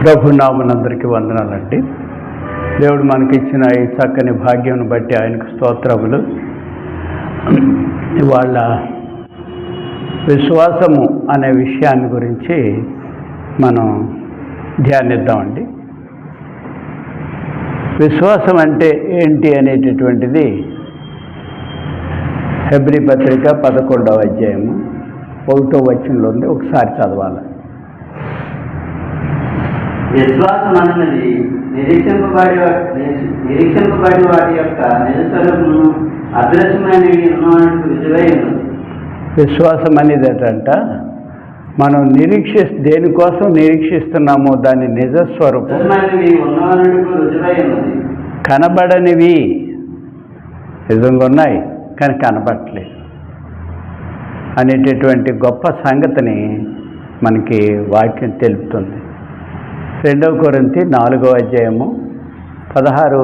ప్రభునామనందరికీ వందనాలండి. దేవుడు మనకిచ్చిన ఈ చక్కని భాగ్యం బట్టి ఆయనకు స్తోత్రములు. ఇవాళ విశ్వాసము అనే విషయాన్ని గురించి మనం ధ్యానిద్దామండి. విశ్వాసం అంటే ఏంటి అనేటటువంటిది హెబ్రీ పత్రిక 11వ అధ్యాయము 1వ వచనంలో ఉంది. ఒకసారి చదవాలి. విశ్వాసం అన్నది నిరీక్షింపబడి వాటి యొక్క నిజస్వరూపము అదృశ్యమైనవి ఉన్నవానికి రుజువై ఉన్నది. విశ్వాసం అనేది ఏంటంట, మనం దేనికోసం నిరీక్షిస్తున్నామో దాని నిజస్వరూపం ఉన్నవానికి రుజువై ఉన్నది. కనబడనివి నిజంగా ఉన్నాయి కానీ కనబడట్లేదు అనేటటువంటి గొప్ప సంగతిని మనకి వాక్యం తెలుపుతుంది. 2వ కొరింథీ 4వ అధ్యాయము 16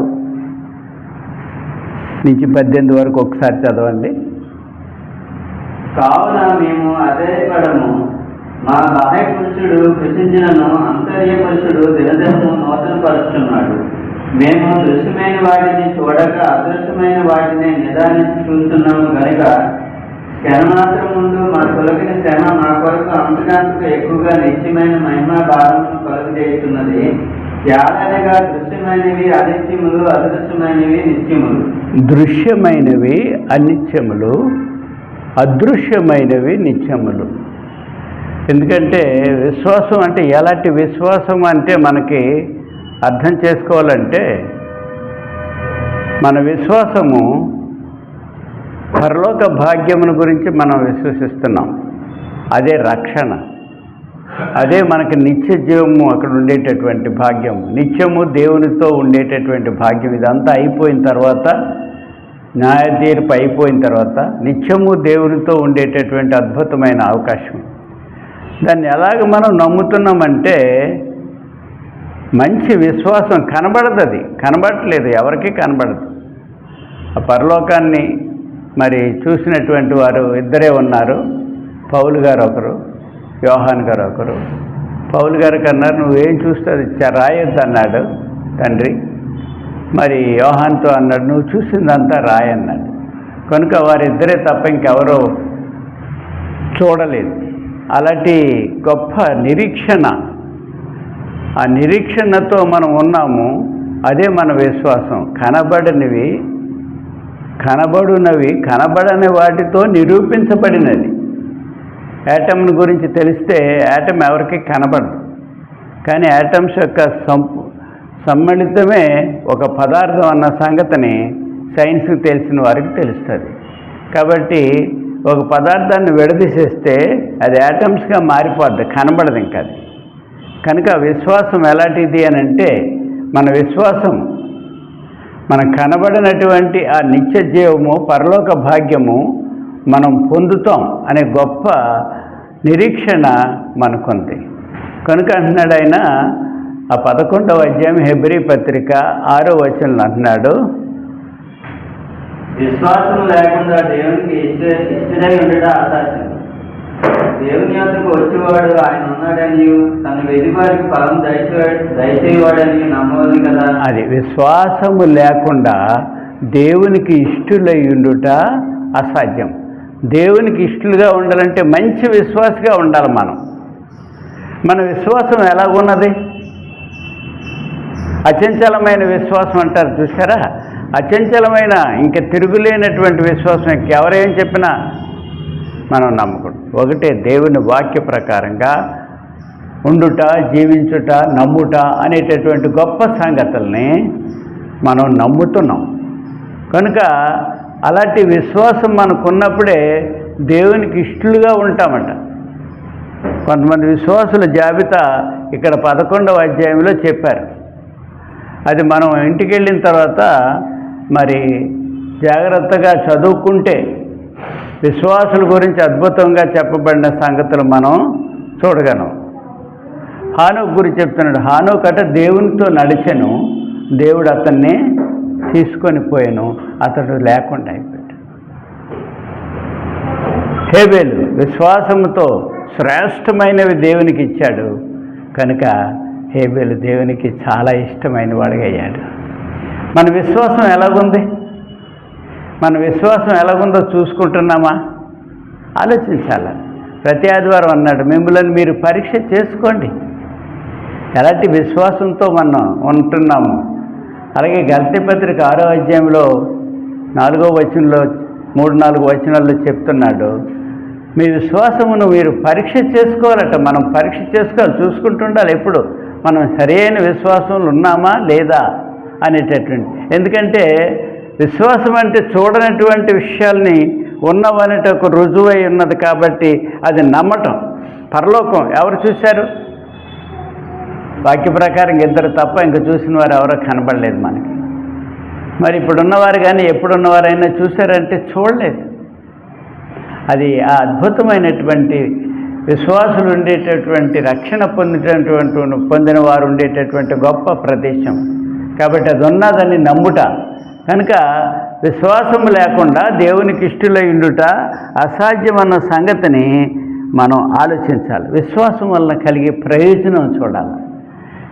నుంచి 18 వరకు ఒకసారి చదవండి. కావున మేము అధైర్యపడము, మా బాహ్య పురుషుడు కృషించినను అంతర్య పురుషుడు దినదినము నూతనపరుచున్నాడు. మేము దృశ్యమైన వాటిని చూడక అదృశ్యమైన వాటిని నిదానించి చూస్తున్నాము కనుక క్షణమాత్రం ముందు మా తొలగిన శ్రమ మా కొరకు అంతకంతకు ఎక్కువగా నిత్యమైన మహిమా భారమును కలుగజేస్తున్నది. యాదనగా దృశ్యమైనవి అనిత్యములు, అదృశ్యమైనవి నిత్యములు. దృశ్యమైనవి అనిత్యములు, అదృశ్యమైనవి నిత్యములు. ఎందుకంటే విశ్వాసం అంటే ఎలాంటి విశ్వాసం అంటే మనకి అర్థం చేసుకోవాలంటే, మన విశ్వాసము పరలోక భాగ్యమును గురించి మనం విశ్వసిస్తున్నాం. అదే రక్షణ, అదే మనకి నిత్య జీవము, అక్కడ ఉండేటటువంటి భాగ్యం, నిత్యము దేవునితో ఉండేటటువంటి భాగ్యం. ఇదంతా అయిపోయిన తర్వాత, న్యాయ తీర్పు అయిపోయిన తర్వాత నిత్యము దేవునితో ఉండేటటువంటి అద్భుతమైన అవకాశం. దాన్ని ఎలాగ మనం నమ్ముతున్నామంటే, మంచి విశ్వాసం కనబడదు, అది కనబడట్లేదు, ఎవరికీ కనబడదు. ఆ పరలోకాన్ని మరి చూసినటువంటి వారు ఇద్దరే ఉన్నారు. పౌలు గారు ఒకరు, యోహాన్ గారు ఒకరు. పౌలు గారికి అన్నారు, నువ్వేం చూస్తుంది రాయొద్దు అన్నాడు తండ్రి. మరి యోహాన్తో అన్నాడు, నువ్వు చూసిందంతా రాయన్నాడు. కనుక వారిద్దరే తప్ప ఇంకెవరో చూడలేదు. అలాంటి గొప్ప నిరీక్షణ, ఆ నిరీక్షణతో మనం ఉన్నాము. అదే మన విశ్వాసం. కనబడునవి కనబడని వాటితో నిరూపించబడినది. యాటమ్ను గురించి తెలిస్తే యాటమ్ ఎవరికి కనబడదు, కానీ యాటమ్స్ యొక్క సమ్మిళితమే ఒక పదార్థం అన్న సంగతిని సైన్స్కి తెలిసిన వారికి తెలుస్తుంది. కాబట్టి ఒక పదార్థాన్ని విడదీసేస్తే అది యాటమ్స్గా మారిపోద్ది, కనబడదు ఇంకా అది. కనుక విశ్వాసం ఎలాంటిది అని అంటే, మన విశ్వాసం మనం కనబడినటువంటి ఆ నిత్య జీవము, పరలోక భాగ్యము మనం పొందుతాం అనే గొప్ప నిరీక్షణ మనకుంది. కనుక అంటున్నాడు ఆయన, ఆ 11వ అధ్యాయం హెబ్రీ పత్రిక 6వ వచనంలో అంటున్నాడు, విశ్వాసం లేకుండా దేవునికి ఇష్టడై ఉండటం అసాధ్యం. దేవుని యొద్దకు వచ్చేవాడు ఆయన ఉన్నాడని, తన వెదివారికి ఫలం దయచేవాడని నమ్మవని కదా. అది విశ్వాసము లేకుండా దేవునికి ఇష్టలై ఉండుట అసాధ్యం. దేవునికి ఇష్టలుగా ఉండాలంటే మంచి విశ్వాసగా ఉండాలి మనం. మన విశ్వాసం ఎలాగున్నది? అచంచలమైన విశ్వాసం అంటారు చూసారా? అచంచలమైన, ఇంకా తిరుగులేనటువంటి విశ్వాసం ఎవరేం చెప్పినా మనం నమ్మకూడదు. ఒకటే, దేవుని వాక్య ప్రకారంగా ఉండుట, జీవించుట, నమ్ముట అనేటటువంటి గొప్ప సంగతుల్ని మనం నమ్ముతున్నాం. కనుక అలాంటి విశ్వాసం మనకున్నప్పుడే దేవునికి ఇష్టలుగా ఉంటామంట. కొంతమంది విశ్వాసుల జాబితా ఇక్కడ 11వ అధ్యాయంలో చెప్పారు. అది మనం ఇంటికి వెళ్ళిన తర్వాత మరి జాగ్రత్తగా చదువుకుంటే విశ్వాసుల గురించి అద్భుతంగా చెప్పబడిన సంగతులు మనం చూడగలం. హానోకు గురించి చెప్తున్నాడు. హానోకట దేవునితో నడిచెను, దేవుడు అతన్ని తీసుకొని పోయాను, అతడు లేకుండా అయిపోయాడు. హేబేలు విశ్వాసముతో శ్రేష్టమైనవి దేవునికి ఇచ్చాడు, కనుక హేబెలు దేవునికి చాలా ఇష్టమైన వాడిగా అయ్యాడు. మన విశ్వాసం ఎలాగుంది? మన విశ్వాసం ఎలాగుందో చూసుకుంటున్నామా? ఆలోచించాలి. ప్రతి ఆదివారం అన్నాడు, మిమ్మల్ని మీరు పరీక్ష చేసుకోండి, ఎలాంటి విశ్వాసంతో మనం ఉంటున్నాము. అలాగే గలతీ పత్రిక 6వ అధ్యాయంలో 4వ వచనంలో 3-4 వచనాల్లో చెప్తున్నాడు, మీ విశ్వాసమును మీరు పరీక్ష చేసుకోవాలట. మనం పరీక్ష చేసుకోవాలి, చూసుకుంటుండాలి ఎప్పుడు మనం సరైన విశ్వాసంలో ఉన్నామా లేదా అనేటటువంటి. ఎందుకంటే విశ్వాసం అంటే చూడనటువంటి విషయాల్ని ఉన్నవనేట ఒక రుజువై ఉన్నది కాబట్టి అది నమ్మటం. పరలోకం ఎవరు చూశారు? వాక్య ప్రకారం ఇద్దరు తప్ప ఇంక చూసిన వారు ఎవరో కనబడలేదు మనకి. మరి ఇప్పుడున్నవారు కానీ ఎప్పుడున్నవారైనా చూశారంటే చూడలేదు. అది ఆ అద్భుతమైనటువంటి విశ్వాసులు ఉండేటటువంటి రక్షణ పొందిన వారు ఉండేటటువంటి గొప్ప ప్రదేశం కాబట్టి అది ఉన్నదని నమ్ముట. కనుక విశ్వాసం లేకుండా దేవునికి ఇష్టలై ఉండుట అసాధ్యమన్న సంగతిని మనం ఆలోచించాలి. విశ్వాసం వలన కలిగే ప్రయోజనం చూడాలి.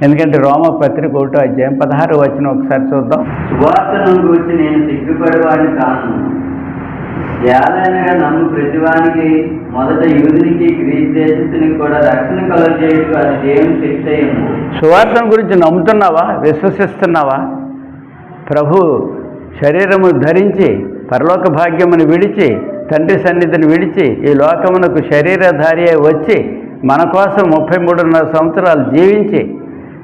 ఎందుకంటే రోమపత్రిక 1వ అధ్యాయం 16వ వచనం ఒకసారి చూద్దాం. సువార్తను గురించి నేను సిగ్గుపడేవాడిని కాను, ఏలైనగా నమ్ము ప్రతివానికి మొదట యూదునికి గ్రీస్ దేశస్తునికి కూడా రక్షణ కలుగజేయుటకు అది దేవుని శక్తి అయ్యింది. సువార్తను గురించి నమ్ముతున్నావా? విశ్వసిస్తున్నావా? ప్రభు శరీరము ధరించి పరలోక భాగ్యమును విడిచి తండ్రి సన్నిధిని విడిచి ఈ లోకమునకు శరీరధారి అయి వచ్చి మన కోసం 33.5 సంవత్సరాలు జీవించి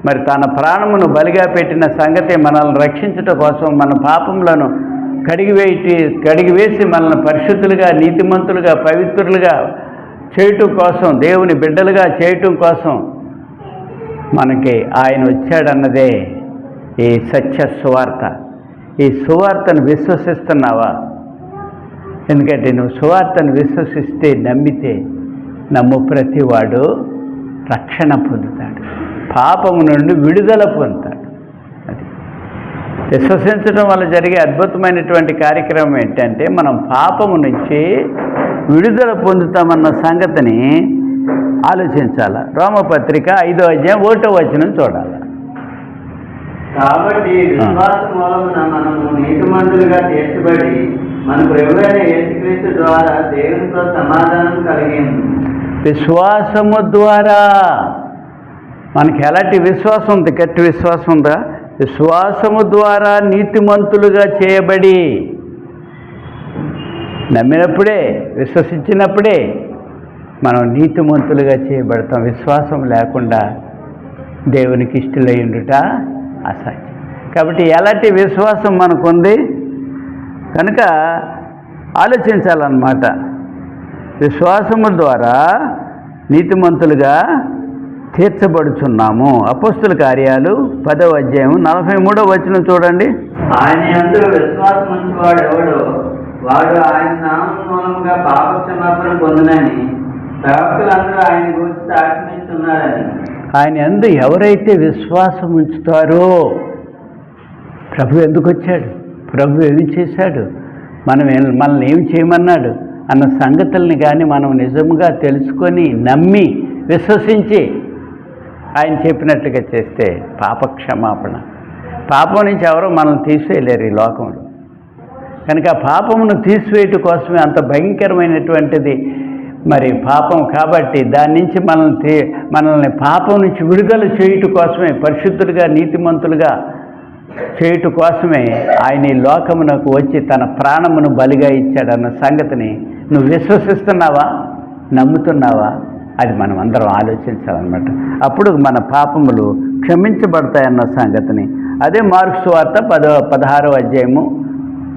మరి తన ప్రాణమును బలిగా పెట్టిన సంగతి మనల్ని రక్షించటం కోసం మన పాపములను కడిగివేసి మనల్ని పరిశుద్ధులుగా, నీతిమంతులుగా, పవిత్రులుగా చేయటం కోసం, దేవుని బిడ్డలుగా చేయటం కోసం మనకి ఆయన వచ్చాడన్నదే ఈ సత్య సువార్త. ఈ సువార్తను విశ్వసిస్తున్నావా? ఎందుకంటే నువ్వు సువార్తను విశ్వసిస్తే, నమ్ము ప్రతివాడు రక్షణ పొందుతాడు, పాపము నుండి విడుదల పొందుతాడు. అది విశ్వసించడం వల్ల జరిగే అద్భుతమైనటువంటి కార్యక్రమం ఏంటంటే మనం పాపము నుంచి విడుదల పొందుతామన్న సంగతిని ఆలోచించాలి. రోమపత్రిక 5వ అధ్యాయం 1వ వచనం చూడాలి. కాబట్టి విశ్వాస మూలమున మనము నీతిమంతులుగా తీర్చబడి మన ప్రభువైన యేసుక్రీస్తు ద్వారా దేవునితో సమాధానం కలిగింది. విశ్వాసము ద్వారా మనకి ఎలాంటి విశ్వాసం ఉంది? గట్టి విశ్వాసం ఉందా? విశ్వాసము ద్వారా నీతిమంతులుగా చేయబడి, నమ్మినప్పుడే, విశ్వసించినప్పుడే మనం నీతిమంతులుగా చేయబడతాం. విశ్వాసం లేకుండా దేవునికి ఇష్టలై ఉండుట అసాధ్యం. కాబట్టి ఎలాంటి విశ్వాసం మనకుంది? కనుక ఆలోచించాలన్నమాట. విశ్వాసము ద్వారా నీతిమంతులుగా తీర్చబడుచున్నాము. అపోస్తుల కార్యాలు 10వ అధ్యాయం 43వ వచనం చూడండి. ఆయన యందు విశ్వాసం ఉంచువాడు ఎవడో వాడు ఆయన నామం మూలముగా పాప క్షమాపణ పొందునని ప్రవక్తలందరూ ఆయన గురించి సాక్షిస్తున్నారని. ఆయన యందు ఎవరైతే విశ్వాసం ఉంచుతారో, ప్రభు ఎందుకు వచ్చాడు, ప్రభు ఏమి చేశాడు, మనల్ని ఏమి చేయమన్నాడు అన్న సంగతుల్ని కానీ మనం నిజంగా తెలుసుకొని నమ్మి విశ్వసించి ఆయన చెప్పినట్టుగా చేస్తే పాప క్షమాపణ. పాపం నుంచి ఎవరో మనల్ని తీసివేయలేరు ఈ లోకంలో. కనుక పాపమును తీసివేయటం కోసమే అంత భయంకరమైనటువంటిది మరి పాపం. కాబట్టి దాని నుంచి మనల్ని పాపం నుంచి విడుదల చేయుట కోసమే, పరిశుద్ధులుగా, నీతిమంతులుగా చేయుట కోసమే ఆయన ఈ లోకమునకు వచ్చి తన ప్రాణమును బలిగా ఇచ్చాడన్న సంగతిని నువ్వు విశ్వసిస్తున్నావా, నమ్ముతున్నావా? అది మనం అందరం ఆలోచించాలన్నమాట. అప్పుడు మన పాపములు క్షమించబడతాయన్న సంగతిని. అదే మార్కు సువార్త 16వ అధ్యాయము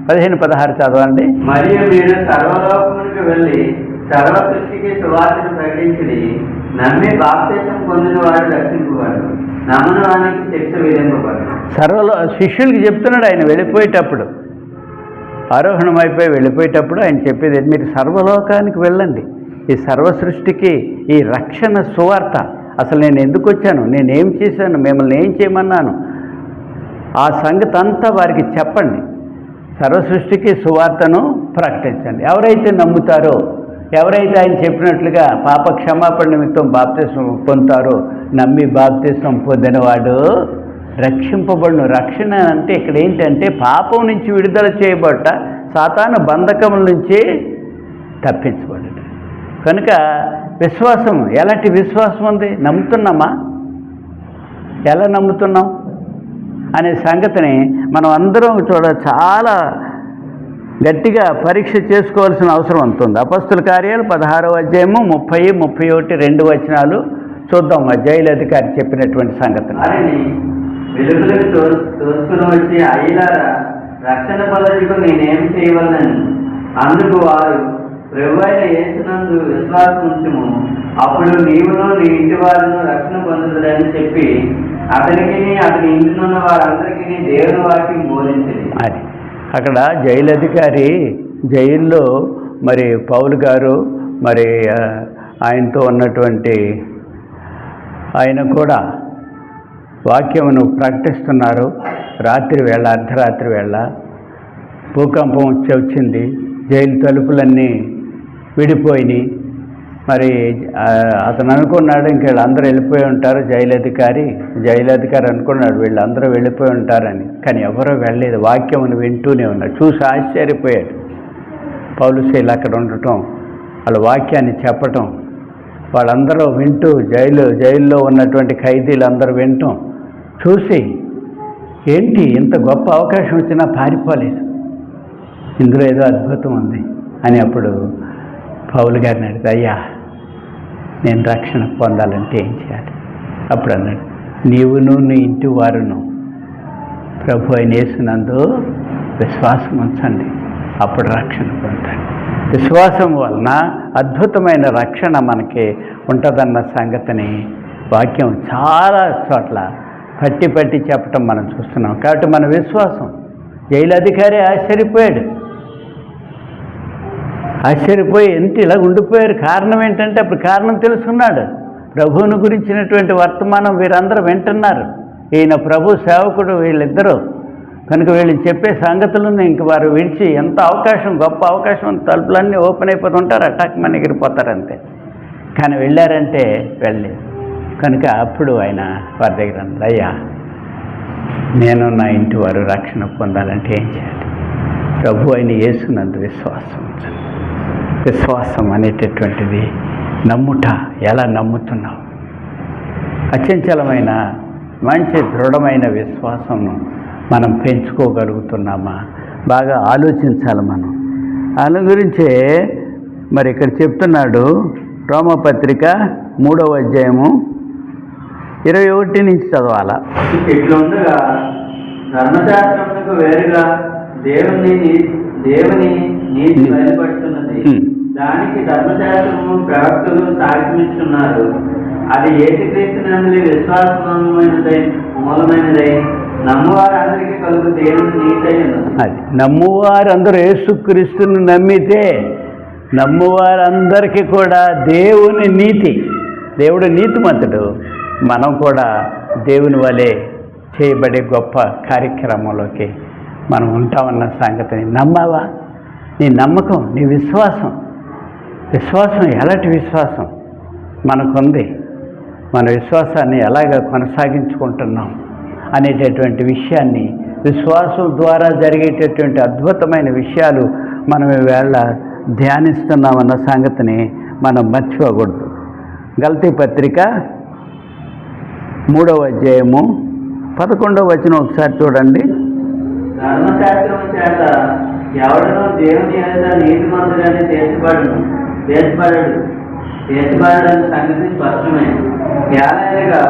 15-16 చదవండి. మరియు మీరు సర్వలోకమునికి వెళ్ళి సర్వ సృష్టికి సువార్తను ప్రకటించి నమ్మి బాప్తిసం పొందిన వాడు రక్షింపబడు, నమ్మని వానికి శిక్ష విధింపబడు. శిష్యులకి చెప్తున్నాడు ఆయన వెళ్ళిపోయేటప్పుడు, ఆరోహణమైపోయి వెళ్ళిపోయేటప్పుడు ఆయన చెప్పేది, మీరు సర్వలోకానికి వెళ్ళండి, ఈ సర్వ సృష్టికి ఈ రక్షణ సువార్త. అసలు నేను ఎందుకు వచ్చాను, నేనేం చేశాను, మిమ్మల్ని ఏం చేయమన్నాను, ఆ సంగతి అంతా వారికి చెప్పండి. సర్వ సృష్టికి సువార్తను ప్రకటించండి. ఎవరైతే నమ్ముతారో, ఎవరైతే ఆయన చెప్పినట్లుగా పాప క్షమాపణ నిమిత్తం బాప్తిసం పొందుతారో, నమ్మి బాప్తిసం పొందినవాడు రక్షింపబడును. రక్షణ అంటే ఇక్కడ ఏంటంటే పాపం నుంచి విడుదల చేయబట్ట, సాతాను బంధకముల నుంచి తప్పించబడట. కనుక విశ్వాసం, ఎలాంటి విశ్వాసం ఉంది? నమ్ముతున్నామా? ఎలా నమ్ముతున్నాం అనే సంగతిని మనం అందరం చాలా గట్టిగా పరీక్ష చేసుకోవాల్సిన అవసరం ఉంటుంది. అపొస్తలుల కార్యాలు 16వ అధ్యాయము 30, 31, 2 వచనాలు చూద్దాం. జైలు అధికారి చెప్పినటువంటి సంగతి. వెలుగులకు తోసుకుని వచ్చి, అయ్యలారా, రక్షణ పొందుటకు నేనేం చేయవలనని. అందుకు వారు, ప్రభువైన యేసునందు విశ్వాసం ఉంచుము, అప్పుడు నీవును నీ ఇంటి వారును రక్షణ పొందుతారని చెప్పి అతనికి అతని ఇంటినున్న వారందరికీ దేవుని వాక్యం బోధించింది. అది అక్కడ జైలు అధికారి జైల్లో మరి పౌలు గారు మరి ఆయనతో ఉన్నటువంటి ఆయన కూడా వాక్యమును ప్రకటిస్తున్నారు. రాత్రి వేళ, అర్ధరాత్రి వేళ భూకంపం వచ్చింది. జైలు తలుపులన్నీ విడిపోయినాయి. మరి అతను అనుకున్నాడు ఇంక వీళ్ళందరూ వెళ్ళిపోయి ఉంటారు. జైలు అధికారి అనుకున్నాడు వీళ్ళందరూ వెళ్ళిపోయి ఉంటారని. కానీ ఎవరో వెళ్ళలేదు. వాక్యమును వింటూనే ఉన్నారు. చూసి ఆశ్చర్యపోయాడు. పౌలు శైలు అక్కడ ఉండటం, వాళ్ళ వాక్యాన్ని చెప్పటం, వాళ్ళందరూ వింటూ, జైల్లో ఉన్నటువంటి ఖైదీలందరూ వింటాం చూసి, ఏంటి ఇంత గొప్ప అవకాశం వచ్చినా పారిపోలేదు, ఇందులో ఏదో అద్భుతం ఉంది అని అప్పుడు పౌలు గారిని అడిగితే, అయ్యా నేను రక్షణ పొందాలంటే ఏం చేయాలి? అప్పుడు అన్నాడు, నీవును నీ ఇంటి వారును ప్రభు అయిన యేసునందు విశ్వాసం ఉంచండి, అప్పుడు రక్షణ పొందుతాడు. విశ్వాసం వలన అద్భుతమైన రక్షణ మనకి ఉంటుందన్న సంగతిని వాక్యం చాలా చోట్ల పట్టి చెప్పటం మనం చూస్తున్నాం. కాబట్టి మన విశ్వాసం, జైలు అధికారి ఆశ్చర్యపోయి ఎంత ఇలా ఉండిపోయారు. కారణం ఏంటంటే అప్పుడు కారణం తెలుసుకున్నాడు. ప్రభువుని గురించినటువంటి వర్తమానం వీరందరూ వింటున్నారు. ఈయన ప్రభు సేవకుడు వీళ్ళిద్దరూ కనుక వీళ్ళు చెప్పే సంగతులను ఇంక వారు విడిచి, ఎంత అవకాశం, గొప్ప అవకాశం, తలుపులన్నీ ఓపెన్ అయిపోతుంటారు, అటాక్ మన ఎగిరిపోతారు అంతే. కానీ వెళ్ళారంటే వెళ్ళలేదు. కనుక అప్పుడు ఆయన వారి దగ్గర అన్నారు, అయ్యా నేను నా ఇంటి వారు రక్షణ పొందాలంటే ఏం చేయాలి? ప్రభు అయిన యేసునందు విశ్వాసం ఉంచండి. విశ్వాసం అనేటటువంటిది నమ్ముట. ఎలా నమ్ముతున్నావు? అచంచలమైన మంచి దృఢమైన విశ్వాసంను మనం పెంచుకోగలుగుతున్నామా? బాగా ఆలోచించాలి మనం. దాని గురించే మరి ఇక్కడ చెప్తున్నాడు. రోమపత్రిక 3వ అధ్యాయము 21 నుంచి చదవాలా. ఇట్లుండగా ధర్మశాస్త్రమునకు వేరుగా దేవుని నీతి బయలుపడుతున్నది. దానికి ధర్మశాస్త్రము ప్రవక్తలు సాక్ష్యమిస్తున్నారు. అది యేసుక్రీస్తునందు మూలమైనదై నమ్మువారందరికీ కలుగు దేవుని నీతి అయ్యున్నది. అది నమ్మువారందరూ యేసుక్రీస్తుని నమ్మితే నమ్మువారందరికీ కూడా దేవుని నీతి, దేవుడు నీతిమంతుడు. మనం కూడా దేవుని వలె చేయబడే గొప్ప కార్యక్రమంలోకి మనం ఉంటామన్న సంగతిని నమ్మావా? నీ నమ్మకం, నీ విశ్వాసం ఎలాంటి విశ్వాసం మనకుంది? మన విశ్వాసాన్ని ఎలాగ కొనసాగించుకుంటున్నాం అనేటటువంటి విషయాన్ని, విశ్వాసం ద్వారా జరిగేటటువంటి అద్భుతమైన విషయాలు మనం ఈవేళ ధ్యానిస్తున్నామన్న సంగతిని మనం మర్చిపోకూడదు. గలతీ పత్రిక 3వ అధ్యాయము 11వ వచనం ఒకసారి చూడండి. ధర్మశాస్త్రము చేత ఎవడనో దేవుని ఎదుట నీతిమంతుడని తీర్చబడని సంగతి స్పష్టమైంది. ఏలైనగా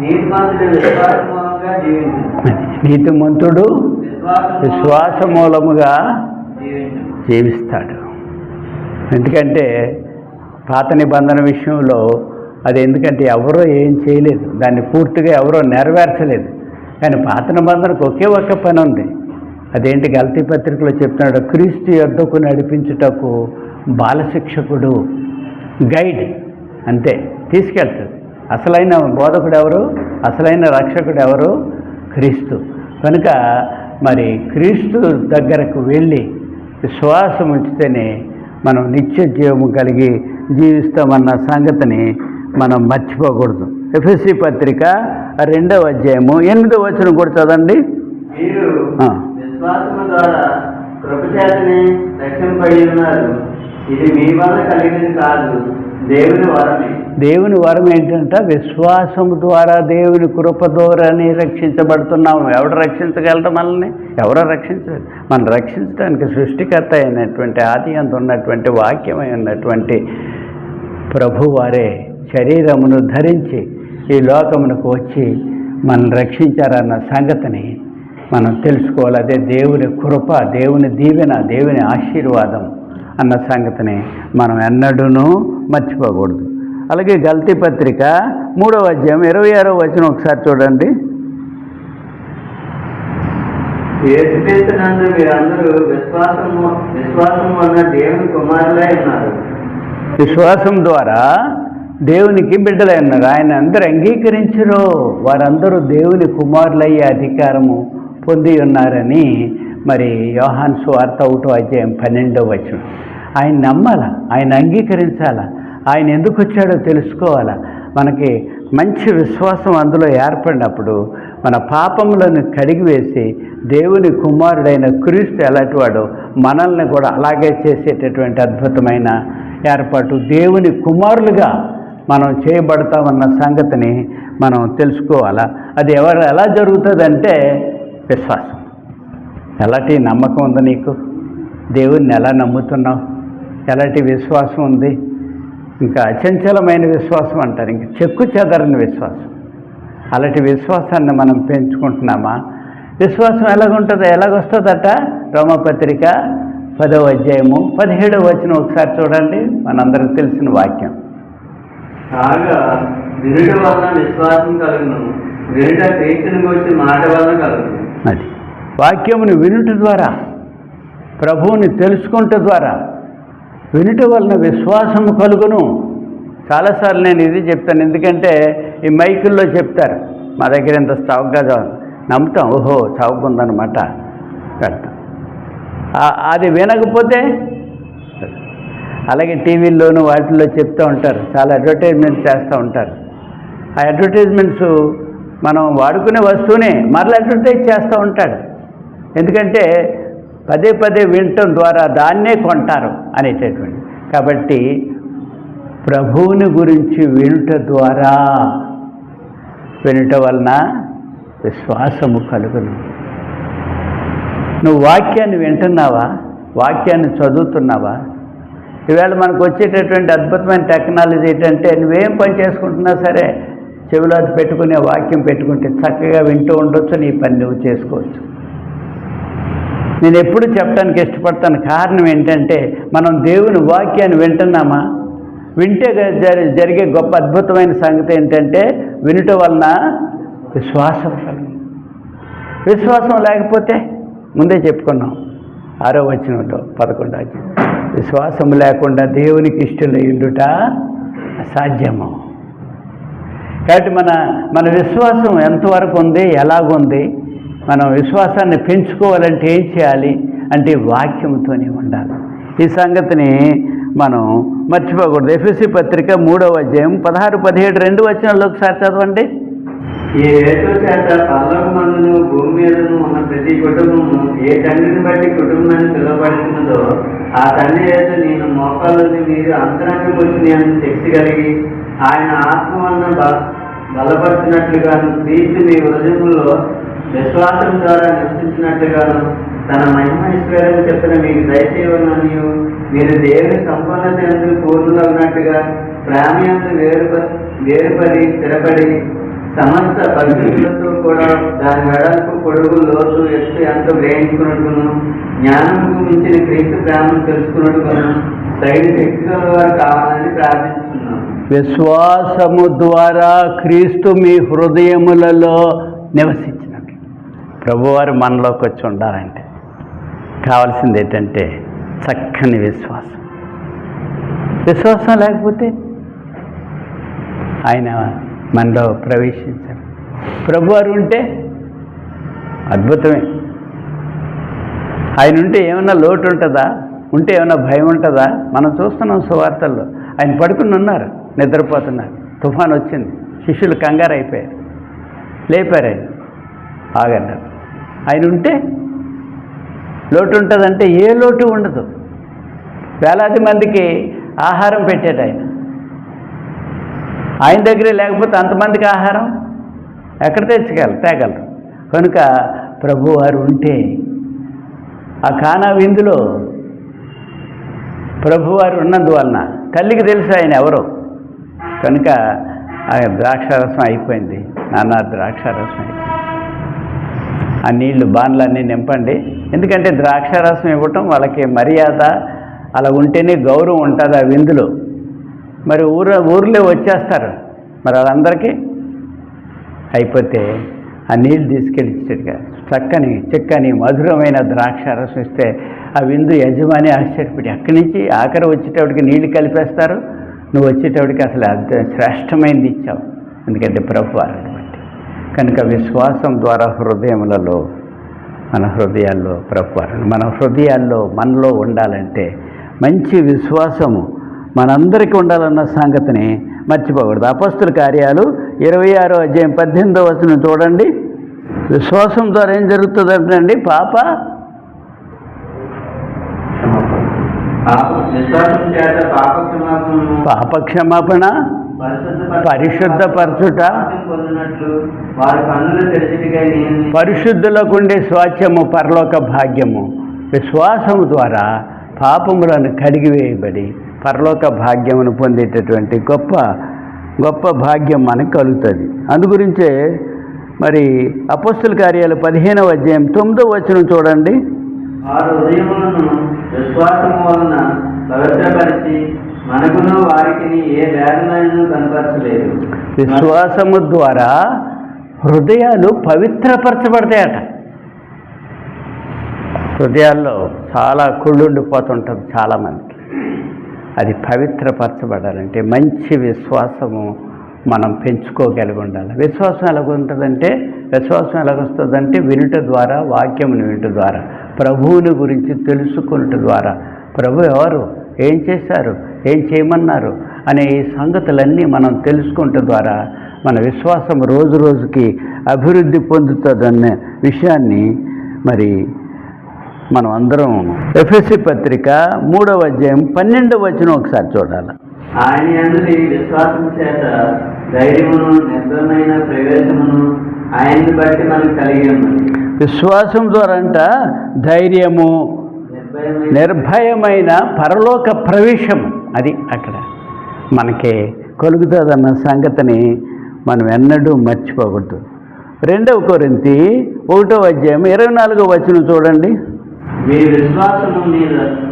నీతిమంతుడు విశ్వాస మూలంగా నీతిమంతుడు విశ్వాస మూలముగా జీవిస్తాడు. ఎందుకంటే పాత నిబంధన విషయంలో అది ఎందుకంటే ఎవరో ఏం చేయలేదు, దాన్ని పూర్తిగా ఎవరో నెరవేర్చలేదు. కానీ పాత నిబంధనకు ఒకే ఒక్క పని ఉంది. అదేంటి? గలతీ పత్రికలో చెప్తున్నాడు, క్రీస్తు యొద్దకు నడిపించుటకు బాలశిక్షకుడు, గైడ్, అంతే తీసుకెళ్తాడు. అసలైన బోధకుడు ఎవరు? అసలైన రక్షకుడు ఎవరు? క్రీస్తు. కనుక మరి క్రీస్తు దగ్గరకు వెళ్ళి విశ్వాసం ఉంచితేనే మనం నిత్య జీవము కలిగి జీవిస్తామన్న సంగతిని మనం మర్చిపోకూడదు. ఎఫెసీ పత్రిక 2వ అధ్యాయము 8వ వచనం కూడా చదవండి. మీరు విశ్వాసము ద్వారా కృపచేతనే రక్షింపబడి ఉన్నారు. ఇది మీ వల్ల కలిగినది కాదు, దేవుని వరమే. దేవుని వరం ఏంటంటే విశ్వాసం ద్వారా దేవుని కృప ద్వారానే రక్షించబడుతున్నాము. ఎవడు రక్షించగలరు మనల్ని? ఎవరో రక్షించలేదు. మనం రక్షించడానికి సృష్టికర్త అయినటువంటి ఆది అందు ఉన్నటువంటి వాక్యమై ఉన్నటువంటి ప్రభువారే శరీరమును ధరించి ఈ లోకమునకు వచ్చి మనం రక్షించారన్న సంగతిని మనం తెలుసుకోవాలి. అదే దేవుని కృప, దేవుని దీవెన, దేవుని ఆశీర్వాదం అన్న సంగతిని మనం ఎన్నడూనూ మర్చిపోకూడదు. అలాగే గల్తీ పత్రిక 3వ అధ్యాయం 26వ వచనం ఒకసారి చూడండి. యేసుక్రీస్తునందు మీరందరూ విశ్వాసము వలన దేవుని కుమారులై ఉన్నారు. విశ్వాసం ద్వారా దేవునికి బిడ్డలై ఉన్నారు. ఆయన అందరూ అంగీకరించరు, వారందరూ దేవుని కుమారులయ్యే అధికారము పొంది ఉన్నారని మరి యోహాను సువార్త 1వ అధ్యాయం 12వ వచనం. ఆయన నమ్మాలా, ఆయన అంగీకరించాలా, ఆయన ఎందుకు వచ్చాడో తెలుసుకోవాలా. మనకి మంచి విశ్వాసం అందులో ఏర్పడినప్పుడు మన పాపములను కడిగివేసి దేవుని కుమారుడైన క్రీస్తు ఎలాంటి వాడో మనల్ని కూడా అలాగే చేసేటటువంటి అద్భుతమైన ఏర్పాటు, దేవుని కుమారులుగా మనం చేయబడతామన్న సంగతిని మనం తెలుసుకోవాలా. అది ఎలా జరుగుతుందంటే విశ్వాసం. ఎలాంటి నమ్మకం ఉంది నీకు? దేవుణ్ణి ఎలా నమ్ముతున్నావు? ఎలాంటి విశ్వాసం ఉంది? ఇంకా అచంచలమైన విశ్వాసం అంటారు, ఇంకా చెక్కు చెదరని విశ్వాసం. అలాంటి విశ్వాసాన్ని మనం పెంచుకుంటున్నామా? విశ్వాసం ఎలాగొస్తుందట? రోమపత్రిక 10వ అధ్యాయము 17వ వచనం ఒకసారి చూడండి. మనందరికి తెలిసిన వాక్యం. కాగా వినుట వలన విశ్వాసం కలుగును, వినుట క్రీస్తుని గురించి మాట వలన కలుగును. అది వాక్యమును వినుట ద్వారా, ప్రభువుని తెలుసుకుంట ద్వారా, వినుట వలన విశ్వాసము కలుగును. చాలాసార్లు నేను ఇది చెప్తాను, ఎందుకంటే ఈ మైకుల్లో చెప్తారు, మా దగ్గర ఇంత చౌకగా నమ్ముతాం, ఓహో చౌక ఉందన్నమాట పెడతాం. అది వినకపోతే అలాగే టీవీల్లోనూ వాటిల్లో చెప్తూ ఉంటారు, చాలా అడ్వర్టైజ్మెంట్స్ చేస్తూ ఉంటారు. ఆ అడ్వర్టైజ్మెంట్స్ మనం వాడుకునే వస్తువునే మరలా అడ్వర్టైజ్ చేస్తూ ఉంటాడు. ఎందుకంటే పదే పదే వినటం ద్వారా దాన్నే కొంటారు అనేటటువంటి. కాబట్టి ప్రభువుని గురించి వినుట ద్వారా, వినుట వలన విశ్వాసము కలుగును. నువ్వు వాక్యాన్ని వింటున్నావా? వాక్యాన్ని చదువుతున్నావా? ఈవేళ మనకు వచ్చేటటువంటి అద్భుతమైన టెక్నాలజీ ఏంటంటే, నువ్వేం పని చేసుకుంటున్నా సరే చెవిలో అది పెట్టుకునే వాక్యం పెట్టుకుంటే చక్కగా వింటూ ఉండొచ్చు, నీ పని నువ్వు చేసుకోవచ్చు. నేను ఎప్పుడు చెప్పడానికి ఇష్టపడతాను, కారణం ఏంటంటే మనం దేవుని వాక్యాన్ని వింటున్నామా? వింటే జరిగే గొప్ప అద్భుతమైన సంగతి ఏంటంటే, వినుట వలన విశ్వాసం కలుగు. విశ్వాసం లేకపోతే ముందే చెప్పుకున్నాం 6వ వచనంలో 11వ అధ్యాయం, విశ్వాసం లేకుండా దేవునికి ఇష్టలయ్యుండుట అసాధ్యము. కాబట్టి మన విశ్వాసం ఎంతవరకు ఉంది, ఎలాగుంది? మనం విశ్వాసాన్ని పెంచుకోవాలంటే ఏం చేయాలి అంటే వాక్యంతోనే ఉండాలి. ఈ సంగతిని మనం మర్చిపోకూడదు. ఎఫెసీ పత్రిక 3వ అధ్యాయం 16, 17 2 వచనాల్లో ఒకసారి చదవండి. ఈ హేతు చేత పరలోకమందును భూమి మీదను ఉన్న ప్రతి కుటుంబము ఏ తండ్రిని బట్టి కుటుంబాన్ని పిలువబడుతున్నదో ఆ తండ్రి చేత నేను మోకాళ్ళని మీరు అంతరంగం వచ్చిన శక్తి కలిగి ఆయన ఆత్మ వలన బలపడుతున్నట్లుగాను క్రీస్తు మీ హృదయములో విశ్వాసం ద్వారా నివసించినట్లుగాను తన మహిమైశ్వర్యం చెప్పిన మీకు దయచేయవలననియు మీరు దేవుని సంపన్నత ఎందుకు పూర్ణులగినట్టుగా ప్రేమయంతో వేరుపడి స్థిరపడి సమస్త పరిస్థితులతో కూడా దాని వెడల్పు పొడుగు లోతు ఎత్తు ఎంతో గ్రహించుకున్నట్టును జ్ఞానముకు మించిన క్రీస్తు ప్రేమను తెలుసుకున్నట్టును తగిన శక్తి వారు కావాలని ప్రార్థిస్తున్నాం. విశ్వాసము ద్వారా క్రీస్తు మీ హృదయములలో నివసించినట్లు. ప్రభువారు మనలోకి వచ్చి ఉండాలంటే కావాల్సింది ఏంటంటే చక్కని విశ్వాసం. విశ్వాసం లేకపోతే ఆయన మనలో ప్రవేశించారు. ప్రభువారు ఉంటే అద్భుతమే. ఆయన ఉంటే ఏమన్నా లోటు ఉంటుందా? ఉంటే ఏమన్నా భయం ఉంటుందా? మనం చూస్తున్నాం సువార్తల్లో, ఆయన పడుకుని ఉన్నారు, నిద్రపోతున్నారు, తుఫాన్ వచ్చింది, శిష్యులు కంగారు అయిపోయారు, లేపారు ఆయన. ఆగన్నారు. ఆయన ఉంటే లోటు ఉంటుందంటే ఏ లోటు ఉండదు. వేలాది మందికి ఆహారం పెట్టాడు ఆయన. ఆయన దగ్గరే లేకపోతే అంతమందికి ఆహారం ఎక్కడ తేగలరు. కనుక ప్రభువారు ఉంటే ఆ కానా విందులో ప్రభువారు ఉన్నందువలన తల్లికి తెలుసు ఆయన ఎవరో. కనుక ఆ ద్రాక్షారసం అయిపోయింది. నాన్న ద్రాక్షారసం అయిపోయింది. ఆ నీళ్లు బాన్లన్నీ నింపండి. ఎందుకంటే ద్రాక్షారసం ఇవ్వటం వాళ్ళకి మర్యాద, అలా ఉంటేనే గౌరవం ఉంటుంది ఆ విందులో. మరి ఊర్లో వచ్చేస్తారు, మరి వాళ్ళందరికీ అయిపోతే ఆ నీళ్ళు తీసుకెళ్ళి ఇచ్చేట్టుగా చక్కని మధురమైన ద్రాక్షారసం ఇస్తే ఆ విందు యజమాని ఆశ్చర్యపడి అక్కడి నుంచి ఆఖరి వచ్చేటప్పటికి నీళ్లు కలిపేస్తారు. నువ్వు వచ్చేటప్పటికి అసలు అంత శ్రేష్టమైనది ఇచ్చావు, ఎందుకంటే ప్రభువారిని బట్టి. కనుక విశ్వాసం ద్వారా మన హృదయాల్లో ప్రభువారిని మన హృదయాల్లో మనలో ఉండాలంటే మంచి విశ్వాసము మనందరికీ ఉండాలన్న సంగతిని మర్చిపోకూడదు. అపొస్తలుల కార్యాలు 26వ అధ్యాయం 18వ వచనం చూడండి. విశ్వాసం ద్వారా ఏం జరుగుతుందంటే పాపక్షమాపణ, పరిశుద్ధపరచుట, పరిశుద్ధులకు ఉండే స్వాస్థ్యము, పరలోక భాగ్యము. విశ్వాసము ద్వారా పాపములను కడిగివేయబడి పరలోక భాగ్యమును పొందేటటువంటి గొప్ప భాగ్యం మనకు కలుగుతుంది. అందుగురించే మరి అపొస్తలుల కార్యాలు 15వ అధ్యాయం 9వ వచనం చూడండి. విశ్వాసము వలన పవిత్రపరిచి మనకును వారికి ఏ వేదనను కనపరచలేదు. విశ్వాసము ద్వారా హృదయాలు పవిత్రపరచబడతాయట. హృదయాల్లో చాలా కుళ్ళుండిపోతుంటుంది చాలామందికి. అది పవిత్రపరచబడాలంటే మంచి విశ్వాసము మనం పెంచుకోగలిగి ఉండాలి. విశ్వాసం ఎలాగొస్తుందంటే వినుట ద్వారా, వాక్యమును వినుట ద్వారా, ప్రభువుని గురించి తెలుసుకున్నట ద్వారా, ప్రభు ఎవరు, ఏం చేశారు, ఏం చేయమన్నారు అనే ఈ సంగతులన్నీ మనం తెలుసుకుంట ద్వారా మన విశ్వాసం రోజు రోజుకి అభివృద్ధి పొందుతుందన్న విషయాన్ని మరి మనం అందరం ఎఫెసీ పత్రిక 3వ అధ్యాయం 12వ వచనం ఒకసారి చూడాలి. ఆయన యందు విశ్వాసం చేత ధైర్యమును, నిర్భయమైన ప్రవేశమును ఆయన్ని బట్టి మనకు కలిగి ఉన్నది. విశ్వాసం ద్వారా అంట ధైర్యము, నిర్భయమైన పరలోక ప్రవేశము అది అక్కడ మనకి కలుగుతుందన్న సంగతిని మనం ఎన్నడూ మర్చిపోకూడదు. 2వ కొరింథీ 1వ అధ్యాయం 24వ వచనం చూడండి. మీ విశ్వాసము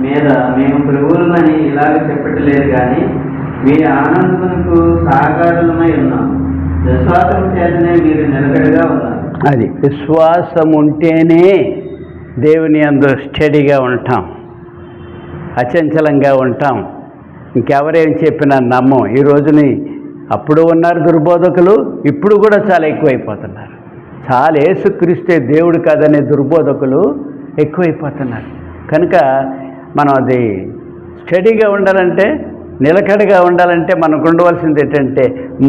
మీద మేము ప్రభువులమని ఇలాగ చెప్పట్లేదు, కానీ మీ ఆనందమునకు సహకారులమై ఉన్నాం. విశ్వాసం చేతనే మీరు నిలకడగా ఉన్నారు. అది విశ్వాసం ఉంటేనే దేవుని యందు స్టడీగా ఉంటాం, అచంచలంగా ఉంటాం. ఇంకెవరేం చెప్పినా నమ్మం. ఈ రోజుని అప్పుడు ఉన్నారు దుర్బోధకులు, ఇప్పుడు కూడా చాలా ఎక్కువైపోతున్నారు. చాలా యేసుక్రీస్తే దేవుడు కాదనే దుర్బోధకులు ఎక్కువైపోతున్నారు. కనుక మనం అది స్టడీగా ఉండాలంటే, నిలకడగా ఉండాలంటే మనకు ఉండవలసింది ఏంటంటే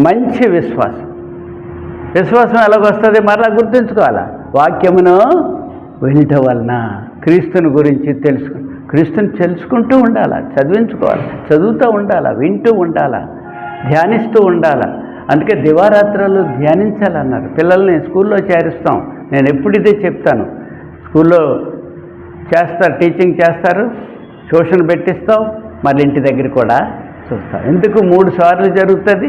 మంచి విశ్వాసం. విశ్వాసం ఎలాగొస్తుంది మరలా గుర్తుంచుకోవాలా. వాక్యమును వినటం వలన క్రీస్తుని గురించి క్రీస్తుని తెలుసుకుంటూ ఉండాలా, చదివించుకోవాలి, చదువుతూ ఉండాలా, వింటూ ఉండాలా, ధ్యానిస్తూ ఉండాలా. అందుకే దివారాత్రాలు ధ్యానించాలన్నారు. పిల్లల్ని స్కూల్లో చేరుస్తాం. నేను ఎప్పుడు ఇదే చెప్తాను. స్కూల్లో చేస్తారు, టీచింగ్ చేస్తారు, ట్యూషన్ పెట్టిస్తావు, మళ్ళీ ఇంటి దగ్గర కూడా చూస్తావు. ఎందుకు 3 సార్లు జరుగుతుంది.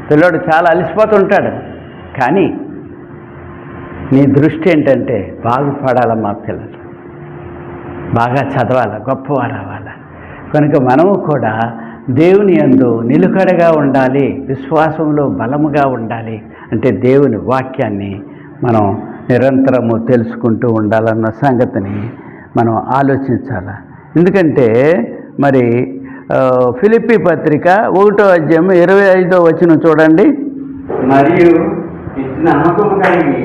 పిల్లోడు చాలా అలసిపోతుంటాడు. కానీ నీ దృష్టి ఏంటంటే బాగుపడాలమ్మా పిల్లలు, బాగా చదవాలా, గొప్పవారు అవ్వాలా. కనుక మనము కూడా దేవుని యందు నిలకడగా ఉండాలి, విశ్వాసంలో బలముగా ఉండాలి. అంటే దేవుని వాక్యాన్ని మనం నిరంతరము తెలుసుకుంటూ ఉండాలన్న సంగతిని మనం ఆలోచించాలి. ఎందుకంటే మరి ఫిలిప్పీ పత్రిక 1వ అధ్యాయం 25వ వచనం చూడండి. మరియు ఇచ్చిన నమ్మకము కలిగి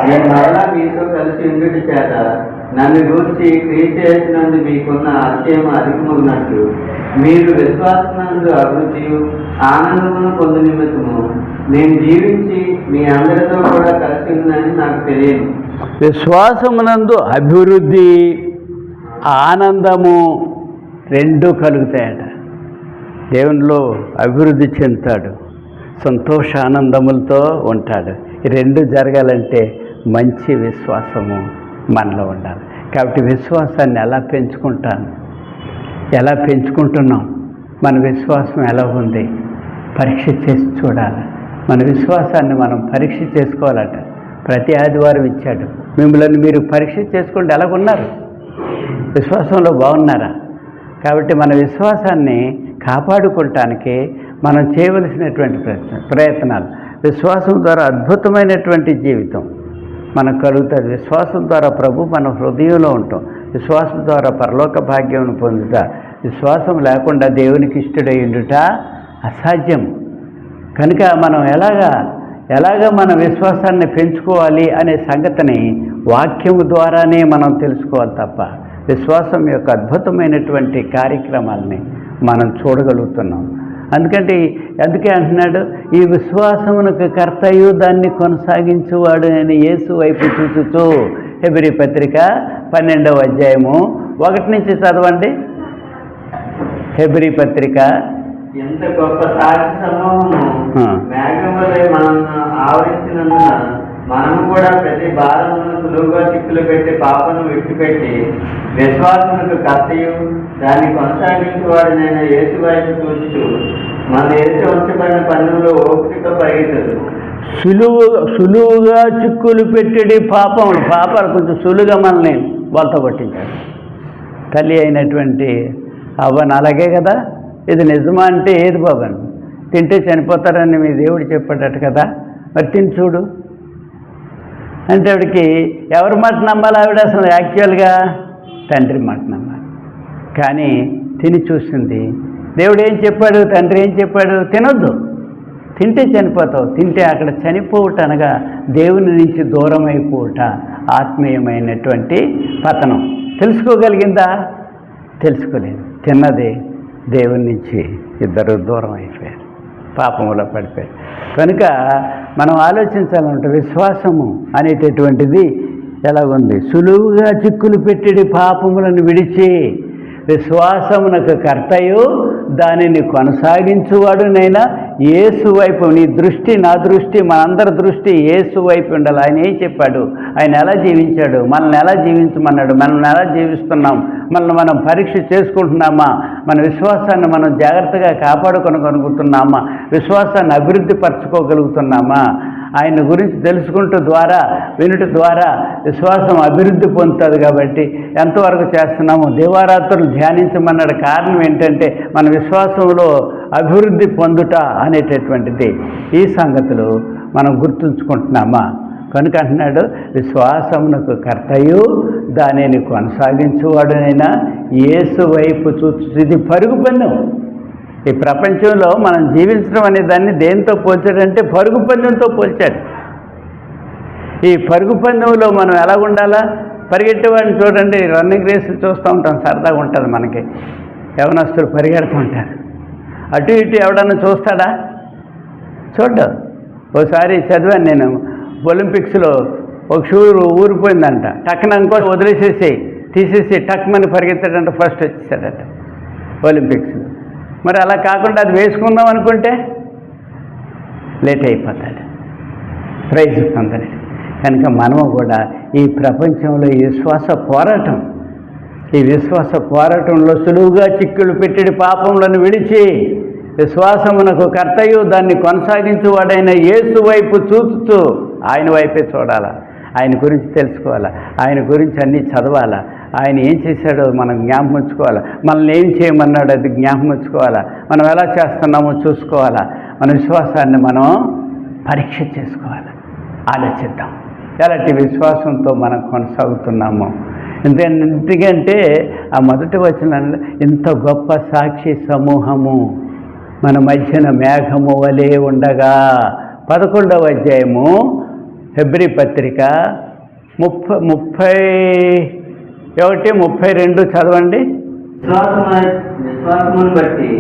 నేను మరలా మీతో కలిసి ఉండుట చేత నన్ను గూర్చి క్రీస్తు యేసునందు మీకున్న అతిశయము అధికమగునట్లు మీరు విశ్వాసనందు అభివృద్ధి ఆనందమును పొందు నిమిత్తము నేను జీవించి మీ అందరితో కూడా కలిసి ఉందని నాకు తెలియదు. విశ్వాసమునందు అభివృద్ధి, ఆనందము రెండూ కలుగుతాయట. దేవునిలో అభివృద్ధి చెందుతాడు, సంతోషానందములతో ఉంటాడు. ఈ రెండు జరగాలంటే మంచి విశ్వాసము మనలో ఉండాలి. కాబట్టి విశ్వాసాన్ని ఎలా పెంచుకుంటున్నాం, మన విశ్వాసం ఎలా ఉంది పరీక్ష చేసి చూడాలి. మన విశ్వాసాన్ని మనం పరీక్ష చేసుకోవాలట. ప్రతి ఆదివారం ఇచ్చాడు. మిమ్మల్ని మీరు పరీక్ష చేసుకోండి, ఎలాగున్నారు, విశ్వాసంలో బాగున్నారా? కాబట్టి మన విశ్వాసాన్ని కాపాడుకోవటానికి మనం చేయవలసినటువంటి ప్రయత్నాలు. విశ్వాసం ద్వారా అద్భుతమైనటువంటి జీవితం మనకు కలుగుతుంది. విశ్వాసం ద్వారా ప్రభు మన హృదయంలో ఉంటాం. విశ్వాసం ద్వారా పరలోక భాగ్యం పొందుతా. విశ్వాసం లేకుండా దేవునికి ఇష్టడై ఉండుట అసాధ్యం. కనుక మనం ఎలాగా మన విశ్వాసాన్ని పెంచుకోవాలి అనే సంగతిని వాక్యము ద్వారానే మనం తెలుసుకోవాలి తప్ప విశ్వాసం యొక్క అద్భుతమైనటువంటి కార్యక్రమాలని మనం చూడగలుగుతున్నాం. అందుకే అంటున్నాడు, ఈ విశ్వాసమునకు కర్తయు దాన్ని కొనసాగించువాడు అని యేసు వైపు చూచుతూ. హెబ్రీ పత్రిక 12వ అధ్యాయము 1 నుంచి చదవండి. హెబ్రీ పత్రిక. ఎంత గొప్ప సాక్షి సమూహము మేఘములై మనల్ని ఆవరించినందున మనము కూడా ప్రతి భారమును సులువుగా చిక్కులు పెట్టి పాపను విడిచిపెట్టి విశ్వాసమునకు కర్తయు దాన్ని కొనసాగించేవాడినైన యేసు వైపు చూచు మన యేసు ఉంచబడిన పన్నులో ఓపికతో పరిగెత్తదు. సులువుగా చిక్కులు పెట్టడి పాపాలు కొంచెం సులువుగా మనల్ని వాళ్ళతో పట్టించాడు. తల్లి అయినటువంటి అవ్వను అలాగే కదా. ఇది నిజమా అంటే ఏది బాబాను, తింటే చనిపోతారని మీ దేవుడు చెప్పాడట కదా, మరి తిని చూడు అంటే ఆవిడకి ఎవరి మాట నమ్మాలి? ఆవిడ అసలు యాక్చువల్గా తండ్రి మాట నమ్మాలి. కానీ తిని చూసింది. దేవుడు ఏం చెప్పాడు, తండ్రి ఏం చెప్పాడు? తినొద్దు, తింటే చనిపోతావు. తింటే అక్కడ చనిపోవుట అనగా దేవుని నుంచి దూరం అయిపోవుట, ఆత్మీయమైనటువంటి పతనం. తెలుసుకోగలిగిందా? తెలుసుకోలేదు. తిన్నది దేవుని నుంచి ఇద్దరు దూరం అయిపోయారు, పాపంలో పడిపోయారు. కనుక మనం ఆలోచించాలంటే విశ్వాసము అనేటటువంటిది ఎలాగుంది? సులువుగా చిక్కులు పెట్టిడి పాపములను విడిచి విశ్వాసమునకు కర్తయు దానిని కొనసాగించువాడునైనా యేసు వైపు. నీ దృష్టి, నా దృష్టి, మనందరి దృష్టి యేసు వైపు ఉండాలి. ఆయన ఏం చెప్పాడు, ఆయన ఎలా జీవించాడు, మనల్ని ఎలా జీవించమన్నాడు, మనల్ని ఎలా జీవిస్తున్నాం, మనల్ని మనం పరీక్ష చేసుకుంటున్నామా, మన విశ్వాసాన్ని మనం జాగ్రత్తగా కాపాడుకొనగలుగుతున్నామా, విశ్వాసాన్ని అభివృద్ధి పరచుకోగలుగుతున్నామా, ఆయన గురించి తెలుసుకుంటూ వినుట ద్వారా విశ్వాసం అభివృద్ధి పొందుతుంది. కాబట్టి ఎంతవరకు చేస్తున్నాము? దేవారాత్రులు ధ్యానించమన్నాడు. కారణం ఏంటంటే మన విశ్వాసంలో అభివృద్ధి పొందుట అనేటటువంటిది. ఈ సంగతులు మనం గుర్తుంచుకుంటున్నామా? కనుక అంటున్నాడు, విశ్వాసమునకు కర్తయు దానిని కొనసాగించువాడునైనా యేసు వైపు చూచు. ఇది పరుగు పందెం. ఈ ప్రపంచంలో మనం జీవించడం అనే దాన్ని దేంతో పోల్చాడంటే పరుగు పందెంతో పోల్చాడు. ఈ పరుగు పందెంలో మనం ఎలా ఉండాలా? పరిగెట్టేవాడిని చూడండి, రన్నింగ్ రేసులు చూస్తూ ఉంటాం, సరదాగా ఉంటుంది మనకి. యవనస్తులు పరిగెడుతూ ఉంటారు. అటు ఇటు ఎవడన్నా చూస్తాడా? చూడ్డు. ఓసారి చదివాను నేను, ఒలింపిక్స్లో ఒక షూ ఊరిపోయిందంట. టక్కున ఇంకో తీసేసి టక్మని పరిగెత్తాడంట, ఫస్ట్ వచ్చేసాడట ఒలింపిక్స్లో. మరి అలా కాకుండా అది వేసుకుందాం అనుకుంటే లేట్ అయిపోతాడు ప్రైజ్ పొందలేదు. కనుక మనము కూడా ఈ ప్రపంచంలో ఈ విశ్వాస పోరాటంలో సులువుగా చిక్కులు పెట్టిడి పాపములను విడిచి విశ్వాసమునకు కర్తయు దాన్ని కొనసాగించువాడైన యేసు వైపు చూస్తూ ఆయన వైపే చూడాలా, ఆయన గురించి తెలుసుకోవాలా, ఆయన గురించి అన్నీ చదవాలా, ఆయన ఏం చేశాడో మనం జ్ఞాపకం ఉంచుకోవాలా, మనల్ని ఏం చేయమన్నాడో అది జ్ఞాపకం ఉంచుకోవాలా, మనం ఎలా చేస్తున్నామో చూసుకోవాలా, మన విశ్వాసాన్ని మనం పరీక్ష చేసుకోవాలి. ఆలోచిద్దాం ఎలాంటి విశ్వాసంతో మనం కొనసాగుతున్నామో. ఎందుకంటే ఆ మొదటి వచనంలో ఇంత గొప్ప సాక్షి సమూహము మన మధ్యన మేఘము వలె ఉండగా. 11వ అధ్యాయము హెబ్రీ పత్రిక 31-32 చదవండి. విశ్వాసమును బట్టి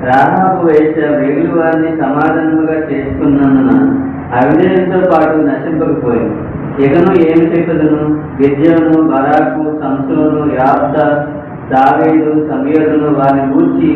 రాహాబు వేశ్య మిగిలిన వారిని సమాధానముగా చేసుకున్నందున అవిధేయంతో పాటు నశింపకపోయింది. ఇకను ఏమి చెప్పదును? గిద్యోను, బరాకు, సంసోను, యాఫ్తా, దావీదు, సమీరులను వారిని గూర్చి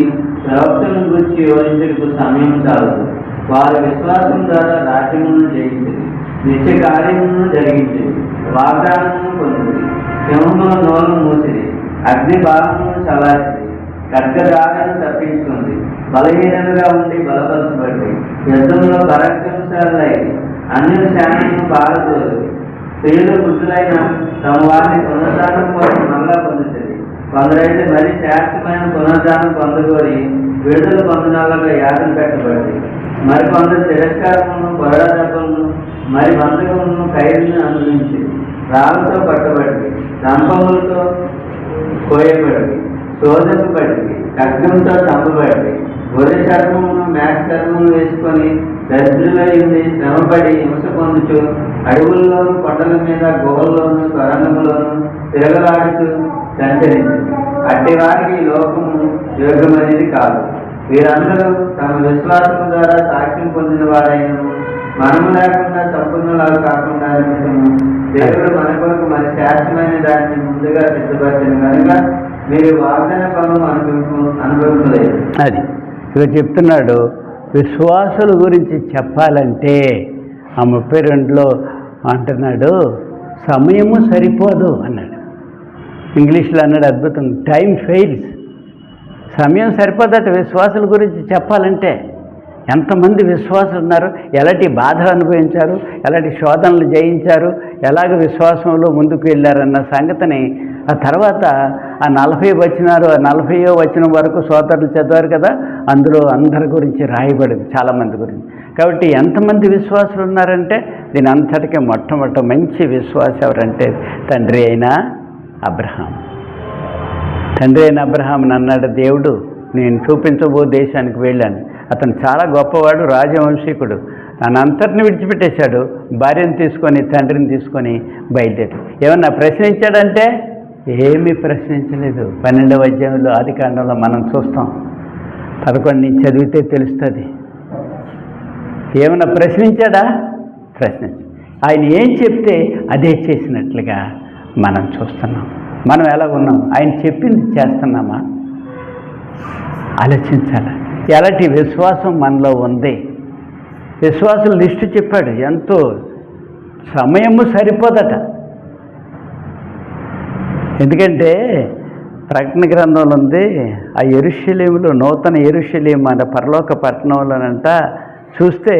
ప్రవక్తలను గూర్చి యోచించుటకు సమయం చాలదు. వారి విశ్వాసం ద్వారా రాజ్యమును జయించింది, నిత్య కార్యములను జరిగించింది, వాగ్దానమును పొందింది, సింహముల నోలను మూసిరి, అగ్ని భాగమును చల్లార్చింది, ఖడ్గదాగను తప్పించుకుంది, బలహీనలుగా ఉండి బలపరచబడి యుద్ధంలో పరాక్రమశాలై అన్ని శాంతిని పారదోలు. స్త్రీలు వృద్ధులైన తమ వారిని పునరుద్ధానం కోసం మళ్ళా పొందుతుంది. కొందరైతే మరి శాశ్వతమైన పునరుద్ధానం పొందుకొని విడుదల పొందనాలుగా యాదన పెట్టబడింది. మరి కొందరు తిరస్కారమును, కొరడా దెబ్బలను, మరి బంధకమును, ఖైదును అనుభవించి రాళ్ళతో పట్టబడింది, రంపములతో కోయబడింది, శోధింపబడింది, ఖడ్గంతో చంపబడింది, గొర్రె చర్మమును, మేక చర్మమును వేసుకొని దరిద్రులై ఉండి శ్రమపడి హింస పొందుచు అడవుల్లోను, కొండల మీద, గుహల్లోను, సొరంగములోను తిరగలాడుతూ సంచరించింది. అట్టి వారికి ఈ లోకము యోగ్యమైనది కాదు. వీరందరూ తమ విశ్వాసము ద్వారా సాక్ష్యం పొందిన వారైన మనము లేకుండా సంపూర్ణలాగా కాకుండా దేవుడు మన కొరకు మరి శాశ్వతమైన దాన్ని ముందుగా సిద్ధపరిచిన కనుక మీరు వాగ్దాన ఫలము అనుభవించలేదు. అది ఇక్కడ చెప్తున్నాడు. విశ్వాసుల గురించి చెప్పాలంటే ఆ 32లో అంటున్నాడు, సమయము సరిపోదు అన్నాడు. ఇంగ్లీష్లో అన్నాడు అద్భుతం, టైం ఫెయిల్స్. సమయం సరిపోదట విశ్వాసుల గురించి చెప్పాలంటే. ఎంతమంది విశ్వాసులు ఉన్నారు, ఎలాంటి బాధలు అనుభవించారు, ఎలాంటి శోధనలు జయించారు, ఎలాగ విశ్వాసంలో ముందుకు వెళ్ళారన్న సంగతిని ఆ తర్వాత ఆ 40 వచనాలు, ఆ 40వ వచనం వరకు సోదరులు చదివారు కదా, అందులో అందరి గురించి రాయబడింది, చాలామంది గురించి. కాబట్టి ఎంతమంది విశ్వాసులు ఉన్నారంటే దీని అంతటికీ మొట్టమొదటి మంచి విశ్వాసం ఎవరంటే తండ్రి అయిన అబ్రహాం. తండ్రి అయిన అబ్రహాం అన్నాడు దేవుడు, నేను చూపించబో దేశానికి వెళ్ళాను. అతను చాలా గొప్పవాడు, రాజవంశీకుడు. తనంతటిని విడిచిపెట్టేశాడు, భార్యను తీసుకొని తండ్రిని తీసుకొని బయలుదేరి. ఏమన్నా ప్రశ్నించాడంటే ఏమీ ప్రశ్నించలేదు. 12వ అధ్యాయంలో ఆదికాండంలో మనం చూస్తాం, 11 చదివితే తెలుస్తుంది. ఏమన్నా ప్రశ్నించాడా? ప్రశ్నించ. ఆయన ఏం చెప్తే అదే చేసినట్లుగా మనం చూస్తున్నాం. మనం ఎలా ఉన్నాం? ఆయన చెప్పింది చేస్తున్నామా? ఆలోచించాలి. ఎలాంటి విశ్వాసం మనలో ఉంది? విశ్వాసుల లిస్టు చెప్పాడు, ఎంతో సమయము సరిపోదట. ఎందుకంటే ప్రకటన గ్రంథంలో ఉంది, ఆ యెరూషలేములో, నూతన యెరూషలేము అనే పరలోక పట్టణంలోనంట చూస్తే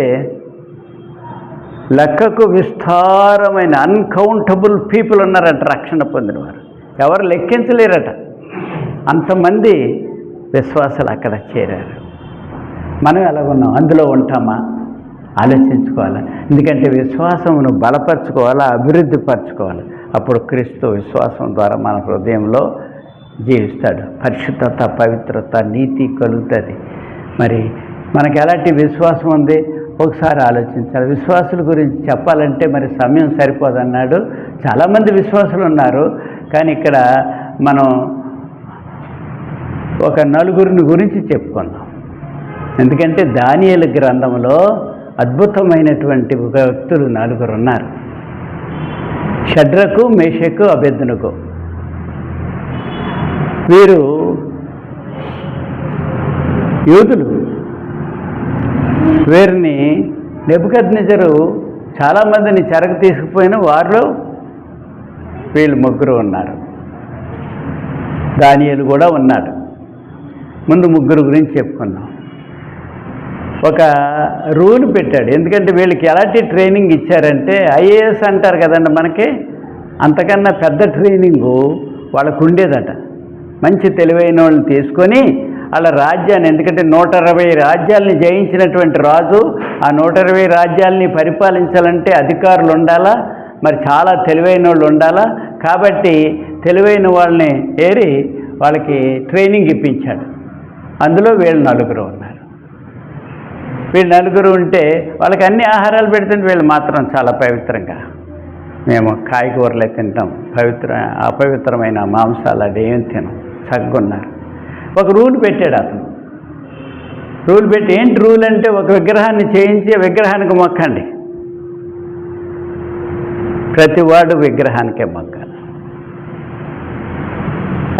లెక్కకు విస్తారమైన అన్కౌంటబుల్ పీపుల్ ఉన్నారట రక్షణ పొందినవారు. ఎవరు లెక్కించలేరట, అంతమంది విశ్వాసాలు అక్కడ చేరారు. మనం ఎలాగున్నాం? అందులో ఉంటామా? ఆలోచించుకోవాలి. ఎందుకంటే విశ్వాసమును బలపరచుకోవాలా, అభివృద్ధి పరచుకోవాలి. అప్పుడు క్రీస్తు విశ్వాసం ద్వారా మన హృదయంలో జీవిస్తాడు. పరిశుద్ధత, పవిత్రత, నీతి కలుగుతుంది. మరి మనకు ఎలాంటి విశ్వాసం ఉంది ఒకసారి ఆలోచించాలి. విశ్వాసుల గురించి చెప్పాలంటే మరి సమయం సరిపోదన్నాడు. చాలామంది విశ్వాసులు ఉన్నారు, కానీ ఇక్కడ మనం ఒక 4 గురించి చెప్పుకుందాం. ఎందుకంటే దానియేలు గ్రంథంలో అద్భుతమైనటువంటి వ్యక్తులు 4 ఉన్నారు. షడ్రకు, మేషకు, అబేద్నెగో. వీరు యూదులు. వీరిని నెబుకద్నెజరు చాలామందిని చెరకు తీసుకుపోయిన వారిలో వీళ్ళు 3 ఉన్నారు. దానియేలు కూడా ఉన్నాడు. ముందు 3 గురించి చెప్పుకున్నాం. ఒక రూల్ పెట్టాడు. ఎందుకంటే వీళ్ళకి ఎలాంటి ట్రైనింగ్ ఇచ్చారంటే ఐఏఎస్ అంటారు కదండి మనకి, అంతకన్నా పెద్ద ట్రైనింగు వాళ్ళకు ఉండేదట. మంచి తెలివైన వాళ్ళని తీసుకొని వాళ్ళ రాజ్యాన్ని, ఎందుకంటే 120 రాజ్యాలని జయించినటువంటి రాజు, ఆ 120 రాజ్యాలని పరిపాలించాలంటే అధికారులు ఉండాలా, మరి చాలా తెలివైన వాళ్ళు ఉండాలా. కాబట్టి తెలివైన వాళ్ళని ఏరి వాళ్ళకి ట్రైనింగ్ ఇప్పించాడు. అందులో వీళ్ళు 4 ఉన్నారు. వీళ్ళు 4 ఉంటే వాళ్ళకి అన్ని ఆహారాలు పెడుతుంటే వీళ్ళు మాత్రం చాలా పవిత్రంగా, మేము కాయగూరలే తింటాం, అపవిత్రమైన మాంసాలు అదేం తినం, చక్కగున్నారు. ఒక రూల్ పెట్టాడు అతను. రూల్ పెట్టి, ఏంటి రూల్ అంటే ఒక విగ్రహాన్ని చేయించి విగ్రహానికి మొక్కండి. ప్రతివాడు విగ్రహానికే మొక్కాలి.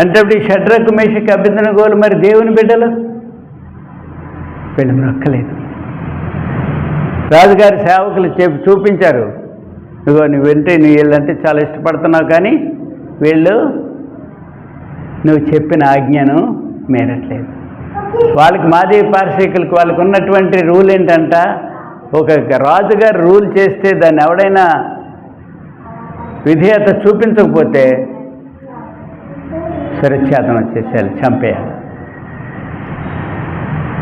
అంటే ఇప్పుడు ఈ షడ్రకు మేషకు అబేద్నెగోలు మరి దేవుని బిడ్డలు వీళ్ళు మొక్కలేదు. రాజుగారి సేవకులు చూపించారు, ఇదిగో నువ్వు వింటే నువ్వు వీళ్ళంటే చాలా ఇష్టపడుతున్నావు, కానీ వీళ్ళు నువ్వు చెప్పిన ఆజ్ఞను మేరట్లేదు. వాళ్ళకి మాది పార్శీకులకు వాళ్ళకి ఉన్నటువంటి రూల్ ఏంటంట, ఒక రాజుగారు రూల్ చేస్తే దాన్ని ఎవడైనా విధేయత చూపించకపోతే శిరచ్ఛేదం వచ్చేసేయాలి, చంపేయాలి.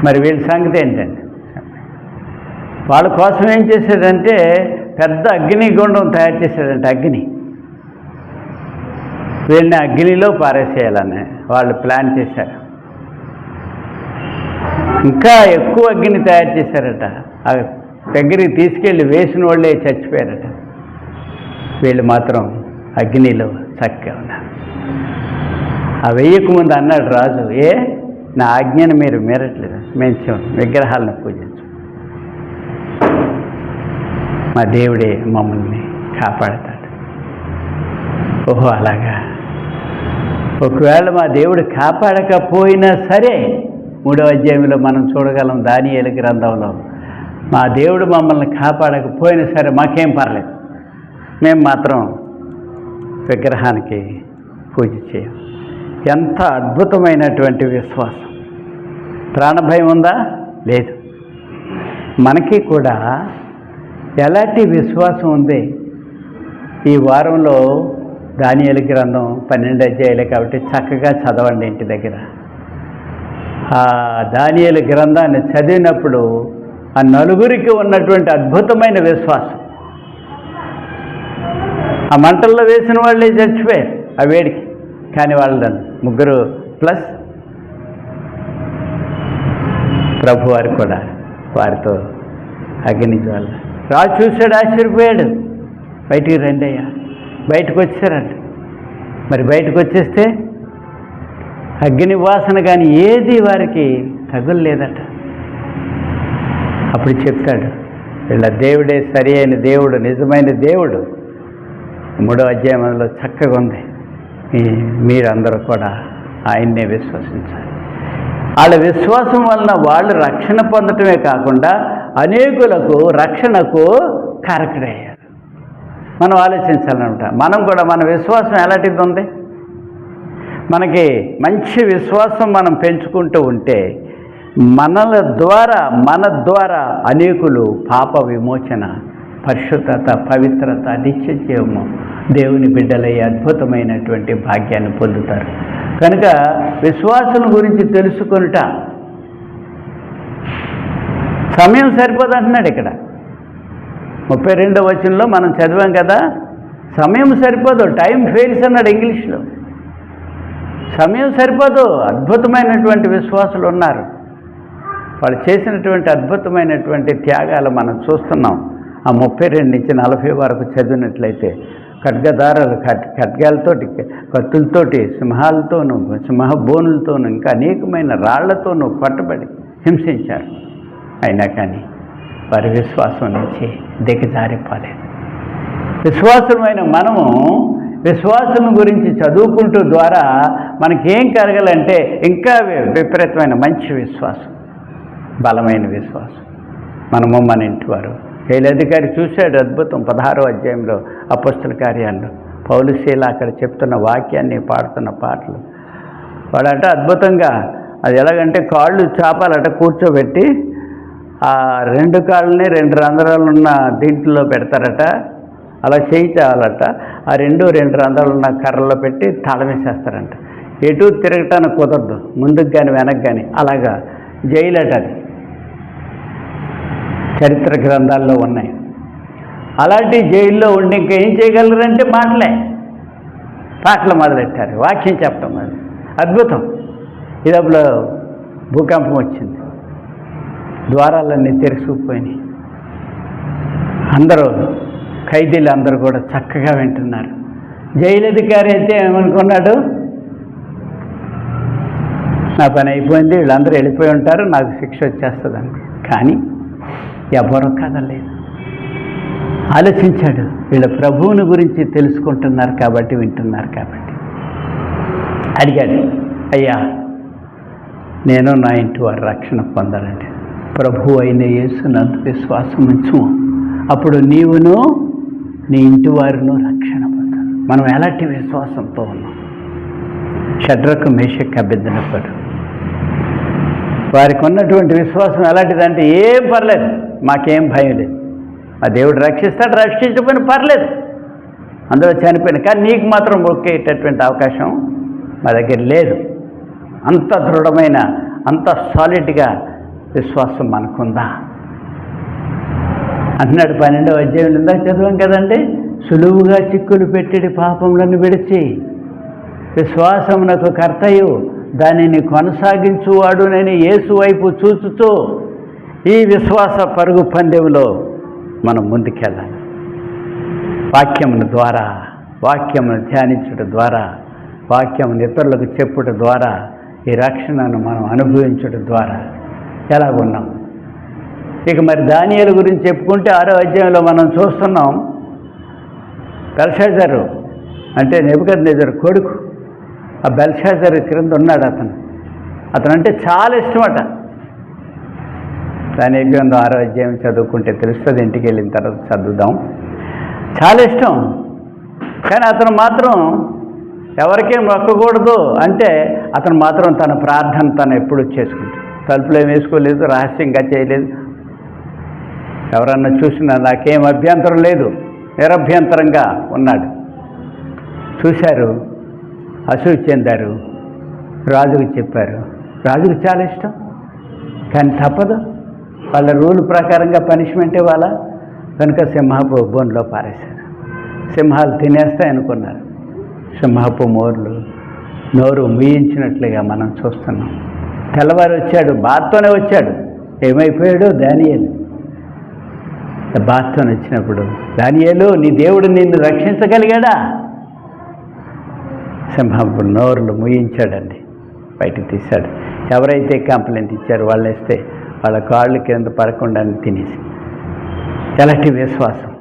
మరి వీళ్ళ సంగతి ఏంటండి? వాళ్ళ కోసం ఏం చేశాడంటే పెద్ద అగ్నిగుండం తయారు చేశాడంటే అగ్ని, వీళ్ళని అగ్నిలో పారేసేయాలని వాళ్ళు ప్లాన్ చేశారు. ఇంకా ఎక్కువ అగ్ని తయారు చేశారట. ఆ దగ్గరికి తీసుకెళ్ళి వేసిన వాళ్ళే చచ్చిపోయారట. వీళ్ళు మాత్రం అగ్నిలో చక్కగా ఉన్నారు. ఆ వెయ్యకు ముందు అన్నాడు రాజు, నా ఆజ్ఞను మీరు మీరట్లేదు, మేము విగ్రహాలను పూజించు, మా దేవుడే మమ్మల్ని కాపాడతాడు. ఓహో అలాగా. ఒకవేళ మా దేవుడు కాపాడకపోయినా సరే 3వ అధ్యాయంలో మనం చూడగలం, దానియేలు గ్రంథంలో, మా దేవుడు మమ్మల్ని కాపాడకపోయినా సరే మాకేం పర్లేదు, మేము మాత్రం విగ్రహానికి పూజ చేయం. ఎంత అద్భుతమైనటువంటి విశ్వాసం! ప్రాణభయం ఉందా? లేదు. మనకి కూడా ఎలాంటి విశ్వాసం ఉంది? ఈ వారంలో దానియేలు గ్రంథం 12 అధ్యాయాలే కాబట్టి చక్కగా చదవండి ఇంటి దగ్గర. ఆ దానియేలు గ్రంథాన్ని చదివినప్పుడు ఆ నలుగురికి ఉన్నటువంటి అద్భుతమైన విశ్వాసం, ఆ మంటల్లో వేసిన వాళ్ళే చచ్చిపోయారు ఆ వేడికి, కానీ వాళ్ళ ముగ్గురు ప్లస్ ప్రభువారు కూడా వారితో అగ్ని జ్వాల. రాజు చూశాడు, ఆశ్చర్యపోయాడు. బయటికి రండి అయ్యా, బయటకు వచ్చారంట. మరి బయటకు వచ్చేస్తే అగ్ని వాసన కానీ ఏది వారికి తగులలేదట. అప్పుడు చెప్తాడు, వీళ్ళ దేవుడే సరి అయిన దేవుడు, నిజమైన దేవుడు. 3వ అధ్యాయంలో చక్కగా ఉంది. మీరందరూ కూడా ఆయన్నే విశ్వసించాలి. వాళ్ళ విశ్వాసం వలన వాళ్ళు రక్షణ పొందటమే కాకుండా అనేకులకు రక్షణకు కారకుడయ్యారు. మనం ఆలోచించాలన్నమాట. మనం కూడా మన విశ్వాసం ఎలాంటిది ఉంది? మనకి మంచి విశ్వాసం మనం పెంచుకుంటూ ఉంటే మన ద్వారా అనేకులు పాప విమోచన, పరిశుద్ధత, పవిత్రత, నిత్య జీవము, దేవుని బిడ్డలయ్యే అద్భుతమైనటువంటి భాగ్యాన్ని పొందుతారు. కనుక విశ్వాసం గురించి తెలుసుకొనుట సమయం సరిపోదు అంటున్నాడు ఇక్కడ 32వ వచనంలో మనం చదివాం కదా, సమయం సరిపోదు, టైం ఫెయిల్స్ అన్నాడు ఇంగ్లీష్లో. సమయం సరిపోదు. అద్భుతమైనటువంటి విశ్వాసులు ఉన్నారు, వాళ్ళు చేసినటువంటి అద్భుతమైనటువంటి త్యాగాలు మనం చూస్తున్నాం. ఆ 32 నుంచి 40 వరకు చదివినట్లయితే ఖడ్గదారాలు, ఖడ్గాలతోటి, కత్తులతోటి, సింహాలతోనూ, సింహ బోనులతోనూ, ఇంకా అనేకమైన రాళ్లతోనూ కొట్టబడి హింసించారు. అయినా కానీ వారి విశ్వాసం నుంచి దిగజారిపోలేదు. విశ్వాసమైన మనము విశ్వాసం గురించి చదువుకుంటూ ద్వారా మనకేం కలగాలంటే ఇంకా విపరీతమైన మంచి విశ్వాసం, బలమైన విశ్వాసం. మనము మన ఇంటివారు జైలధికారి చూశాడు అద్భుతం 16వ అధ్యాయంలో అపొస్తల కార్యాల్లో పౌలు శీల అక్కడ చెప్తున్న వాక్యాన్ని, పాడుతున్న పాటలు. వాడట అద్భుతంగా అది ఎలాగంటే కాళ్ళు చాపాలట, కూర్చోబెట్టి ఆ 2 కాళ్ళని 2 రంధ్రాలున్న దీంట్లో పెడతారట. అలా చేయి చావాలట. ఆ 2 రంధ్రాలున్న కర్రలో పెట్టి తాళమేసేస్తారంట. ఎటు తిరగటానికి కుదరదు, ముందుకు కానీ వెనక్కి కానీ. అలాగా జైలట. అది చరిత్ర గ్రంథాల్లో ఉన్నాయి. అలాంటి జైల్లో ఉండి ఇంకా ఏం చేయగలరంటే పాటలు మొదలెట్టారు, వాక్యం చెప్పడం అది అద్భుతం. ఇదప్పుడు భూకంపం వచ్చింది, ద్వారాలన్నీ తెరుచుకుపోయినాయి. అందరూ ఖైదీలు అందరూ కూడా చక్కగా వింటున్నారు. జైలు అధికారి అయితే ఏమనుకున్నాడు, నా పని అయిపోయింది, వీళ్ళందరూ వెళ్ళిపోయి ఉంటారు, నాకు శిక్ష వచ్చేస్తుంది అనుకో. కానీ ఎవరో కదలేదు. ఆలోచించాడు, వీళ్ళ ప్రభువుని గురించి తెలుసుకుంటున్నారు కాబట్టి, వింటున్నారు కాబట్టి. అడిగాడు, అయ్యా నేను నా ఇంటి వారు రక్షణ పొందాలంటే ప్రభు అయిన యేసునందు విశ్వాసం ఉంచు, అప్పుడు నీవును నీ ఇంటి వారును రక్షణ పొందాలి. మనం ఎలాంటి విశ్వాసంతో ఉన్నాం? షడ్రకు, మేషకు, అబేద్నెగోలు వారికి ఉన్నటువంటి విశ్వాసం ఎలాంటిదంటే, ఏం పర్లేదు, మాకేం భయం లేదు, ఆ దేవుడు రక్షిస్తాడు, రక్షించకపోయినా పర్లేదు, అందులో చనిపోయిన, కానీ నీకు మాత్రం మొక్కేటటువంటి అవకాశం మా దగ్గర లేదు. అంత దృఢమైన, అంత సాలిడ్గా విశ్వాసం మనకుందా అంటున్నాడు. 12వ అధ్యాయం ఇందాక చదివాం కదండి. సులువుగా చిక్కులు పెట్టిడి పాపములను విడిచి విశ్వాసమునకు కర్తయు దానిని కొనసాగించువాడునని యేసు వైపు చూచుతూ ఈ విశ్వాస పరుగు పందెంలో మనం ముందుకెళ్ళాలి. వాక్యముల ద్వారా, వాక్యమును ధ్యానించడం ద్వారా, వాక్యమును ఇతరులకు చెప్పుట ద్వారా, ఈ రక్షణను మనం అనుభవించడం ద్వారా ఎలాగున్నాం. ఇక మరి దానియేలు గురించి చెప్పుకుంటే 6వ అధ్యాయంలో మనం చూస్తున్నాం. బెల్షాజరు అంటే నెబుకద్నెజరు కొడుకు, ఆ బెల్షాజరు క్రింద ఉన్నాడు. అతను అంటే చాలా ఇష్టమట. దానియేలు గ్రంథం 6వ అధ్యాయం చదువుకుంటే తెలుస్తుంది, ఇంటికి వెళ్ళిన తర్వాత చదువుదాం. చాలా ఇష్టం, కానీ అతను మాత్రం ఎవరికేం మొక్కకూడదు అంటే అతను మాత్రం తన ప్రార్థన తను ఎప్పుడు చేసుకుంటాడు. తలుపులు ఏం వేసుకోలేదు, రహస్యంగా చేయలేదు. ఎవరన్నా చూసినా నాకేం అభ్యంతరం లేదు, నిరభ్యంతరంగా ఉన్నాడు. చూశారు, అసూయ చెందారు, రాజుకు చెప్పారు. రాజుకు చాలా ఇష్టం, కానీ తప్పదు, వాళ్ళ రూల్ ప్రకారంగా పనిష్మెంట్ ఇవ్వాలా, కనుక సింహపు బోన్లో పారేశారు. సింహాలు తినేస్తాయి అనుకున్నారు. సింహపు నోరు మూయించినట్లుగా మనం చూస్తున్నాం. తెల్లవారు వచ్చాడు, బాధతోనే వచ్చాడు. ఏమైపోయాడు దానియేలు? బాధతో వచ్చినప్పుడు, దానియేలు నీ దేవుడు నిన్ను రక్షించగలిగాడా? సింహపు నోరులు మూయించాడండి, బయటకు తీశాడు. ఎవరైతే కంప్లైంట్ ఇచ్చారో వాళ్ళు వేస్తే వాళ్ళ కాళ్ళు కింద పడకుండా తినేసి. ఎలాంటి విశ్వాసం!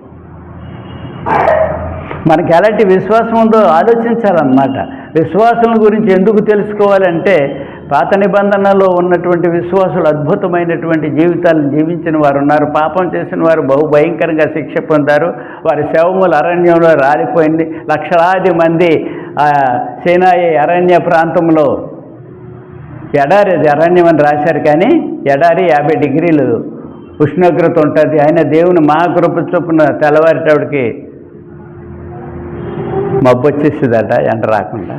మనకి ఎలాంటి విశ్వాసం ఉందో ఆలోచించాలన్నమాట. విశ్వాసం గురించి ఎందుకు తెలుసుకోవాలంటే, పాత నిబంధనలో ఉన్నటువంటి విశ్వాసులు అద్భుతమైనటువంటి జీవితాలను జీవించిన వారు ఉన్నారు. పాపం చేసిన వారు బహు భయంకరంగా శిక్ష పొందారు. వారి శవములు అరణ్యంలో రాలిపోయింది. లక్షలాది మంది సీనాయి అరణ్య ప్రాంతంలో, ఎడారి అరణ్యం అని రాశారు, కానీ ఎడారి 50 డిగ్రీలు ఉష్ణోగ్రత ఉంటుంది. ఆయన దేవుని మహాకృప చొప్పున తెల్లవారిటోడికి మబ్బు వచ్చేస్తుందట, ఎండ రాకుండా.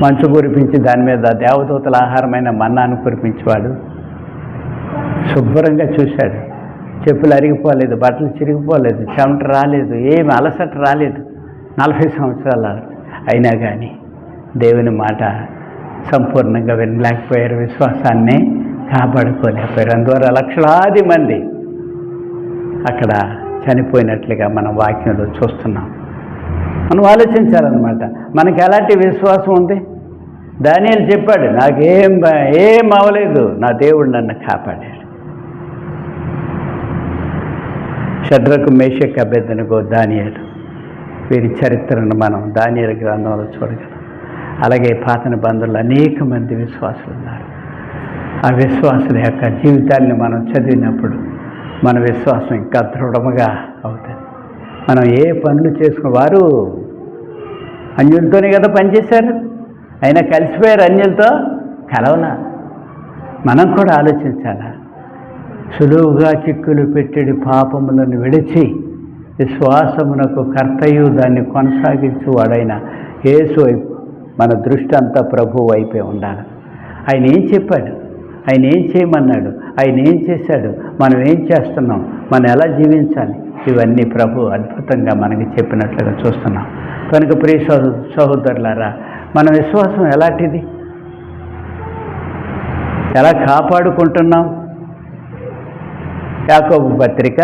మంచు కురిపించి దాని మీద దేవదూతల ఆహారమైన మన్నాను కురిపించేవాడు. శుభ్రంగా చూశాడు. చెప్పులు అరిగిపోలేదు, బట్టలు చిరిగిపోలేదు, చెమట రాలేదు, ఏమి అలసట రాలేదు. 40 సంవత్సరాల అయినా కానీ దేవుని మాట సంపూర్ణంగా వినలేకపోయారు, విశ్వాసాన్ని కాపాడుకోలేకపోయారు. అందువల్ల లక్షలాది మంది అక్కడ చనిపోయినట్లుగా మనం వాక్యంలో చూస్తున్నాం. మనం ఆలోచించాలన్నమాట, మనకి ఎలాంటి విశ్వాసం ఉంది? దానియేలు చెప్పాడు, నాకేం అవ్వలేదు, నా దేవుడు నన్ను కాపాడాడు. షడ్రకు, మేషకు, అబేద్నెగో, దానియేలు, వీరి చరిత్రను మనం దానియేలు గ్రంథంలో చూడగలం. అలాగే పాత నిబంధనలు అనేక మంది విశ్వాసులు ఉన్నారు. ఆ విశ్వాసుల యొక్క జీవితాన్ని మనం చదివినప్పుడు మన విశ్వాసం ఇంకా దృఢముగా అవుతుంది. మనం ఏ పనులు చేసుకున్న వారు అన్యులతోనే కదా పనిచేశారు, అయినా కలిసిపోయారు, అన్యులతో కలవలా. మనం కూడా ఆలోచించాలా. సులువుగా చిక్కులు పెట్టిడి పాపములను విడిచి విశ్వాసమునకు కర్తయు దాన్ని కొనసాగించువాడైన యేసు వైపు మన దృష్టి అంతా ప్రభు వైపే ఉండాలి. ఆయన ఏం చెప్పాడు, ఆయన ఏం చేయమన్నాడు, ఆయన ఏం చేశాడు, మనం ఏం చేస్తున్నాం, మనం ఎలా జీవించాలి, ఇవన్నీ ప్రభు అద్భుతంగా మనకి చెప్పినట్లుగా చూస్తున్నాం. కనుక ప్రియ సహోదరులారా, మన విశ్వాసం ఎలాంటిది, ఎలా కాపాడుకుంటున్నాం? యాకోబు పత్రిక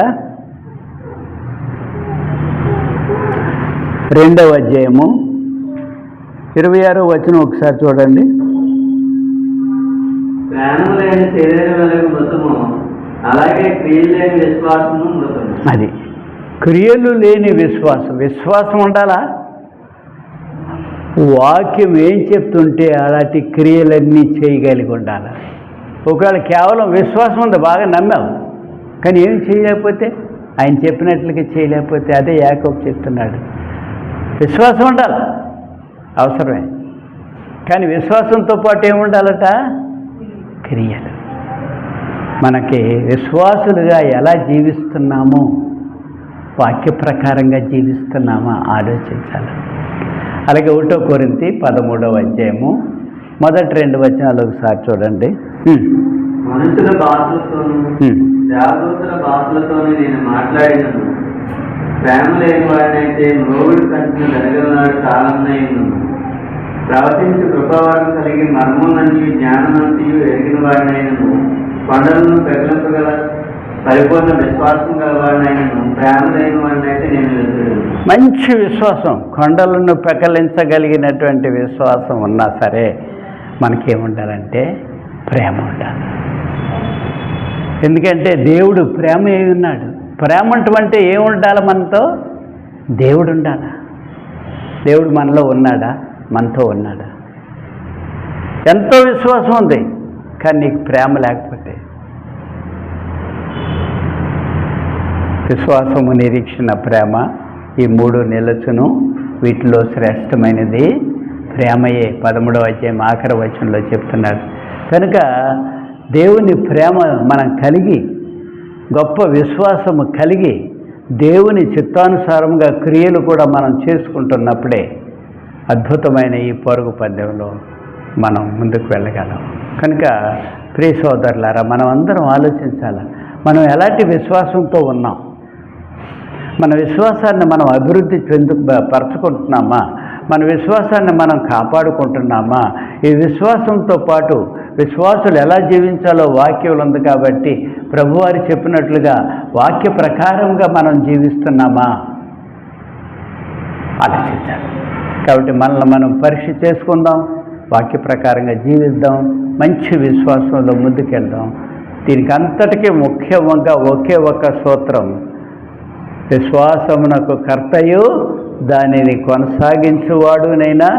2వ అధ్యాయము 26వ వచనం ఒకసారి చూడండి. ప్రాణం లేని శరీరం వెలుగు మృతము, అలాగే క్రియలు లేని విశ్వాసము మృతము. అది క్రియలు లేని విశ్వాసం. విశ్వాసం ఉండాలా? వాక్యం ఏం చెప్తుంటే అలాంటి క్రియలన్నీ చేయగలిగి ఉండాలి. ఒకవేళ కేవలం విశ్వాసం ఉంది, బాగా నమ్మావు, కానీ ఏం చేయలేకపోతే, ఆయన చెప్పినట్లుగా చేయలేకపోతే, అదే యాకోబు చెప్తున్నాడు. విశ్వాసం ఉండాలి, అవసరమే. కానీ విశ్వాసంతో పాటు ఏముండాలట? క్రియలు. మనకి విశ్వాసులుగా ఎలా జీవిస్తున్నామో, వాక్య ప్రకారంగా జీవిస్తున్నామా ఆలోచించాలి. అలాగే 1 కొరింథీ 13వ అధ్యాయము మొదటి 2 వచనాలు ఒకసారి చూడండి. మనుషుల భాషలతోనూ దేవదూతల భాషలతోనూ నేను మాట్లాడినను, ప్రేమ లేని వాడినైతే నోవుడు కంటిని వెలగలనాడు కాలమునైనను, ప్రవచించి కృపావారం కలిగి మర్మములన్నీ జ్ఞానమంతియు ఎరిగిన వాడినైనను, కొండలను పెగలింపగల పరిపూర్ణ విశ్వాసం గలవాడినైనను, ప్రేమ లేని వాడినైతే నేను ఎదురు. మంచి విశ్వాసం, కొండలను పెకలించగలిగినటువంటి విశ్వాసం ఉన్నా సరే మనకేముండాలంటే ప్రేమ ఉండాలి. ఎందుకంటే దేవుడు ప్రేమ అయి ఉన్నాడు. ప్రేమ అంటే ఏముండాలి? మనతో దేవుడు ఉండాలా? దేవుడు మనలో ఉన్నాడా? మనతో ఉన్నాడా? ఎంతో విశ్వాసం ఉంది, కానీ నీకు ప్రేమ లేకపోతే, విశ్వాసము, నిరీక్షణ, ప్రేమ, ఈ 3 నిలుచును, వీటిలో శ్రేష్టమైనది ప్రేమయే. 13వ అధ్యాయం ఆఖరి వచనంలో చెప్తున్నాడు. కనుక దేవుని ప్రేమ మనం కలిగి, గొప్ప విశ్వాసము కలిగి, దేవుని చిత్తానుసారంగా క్రియలు కూడా మనం చేసుకుంటున్నప్పుడే అద్భుతమైన ఈ పరుగు పందెంలో మనం ముందుకు వెళ్ళగలం. కనుక ప్రియ సోదరులారా, మనం అందరం ఆలోచించాలి, మనం ఎలాంటి విశ్వాసంతో ఉన్నాం, మన విశ్వాసాన్ని మనం అభివృద్ధి పరచుకుంటున్నామా, మన విశ్వాసాన్ని మనం కాపాడుకుంటున్నామా? ఈ విశ్వాసంతో పాటు విశ్వాసులు ఎలా జీవించాలో వాక్యం ఉంది కాబట్టి ప్రభువారు చెప్పినట్లుగా వాక్య ప్రకారంగా మనం జీవిస్తున్నామా ఆలోచించాలి. కాబట్టి మనల్ని మనం పరీక్ష చేసుకుందాం, వాక్య ప్రకారంగా జీవిద్దాం, మంచి విశ్వాసంలో ముందుకెళ్దాం. దీనికి అంతటికీ ముఖ్యంగా ఒకే ఒక్క సూత్రం, విశ్వాసమునకు కర్తయు దానిని కొనసాగించువాడునైనా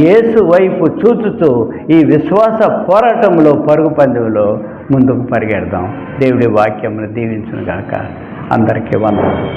యేసు వైపు చూచుతూ ఈ విశ్వాస పోరాటంలో, పరుగు పందెంలో ముందుకు పరిగెడదాం. దేవుడి వాక్యమును దీవించును గాక. అందరికీ వందనాలు.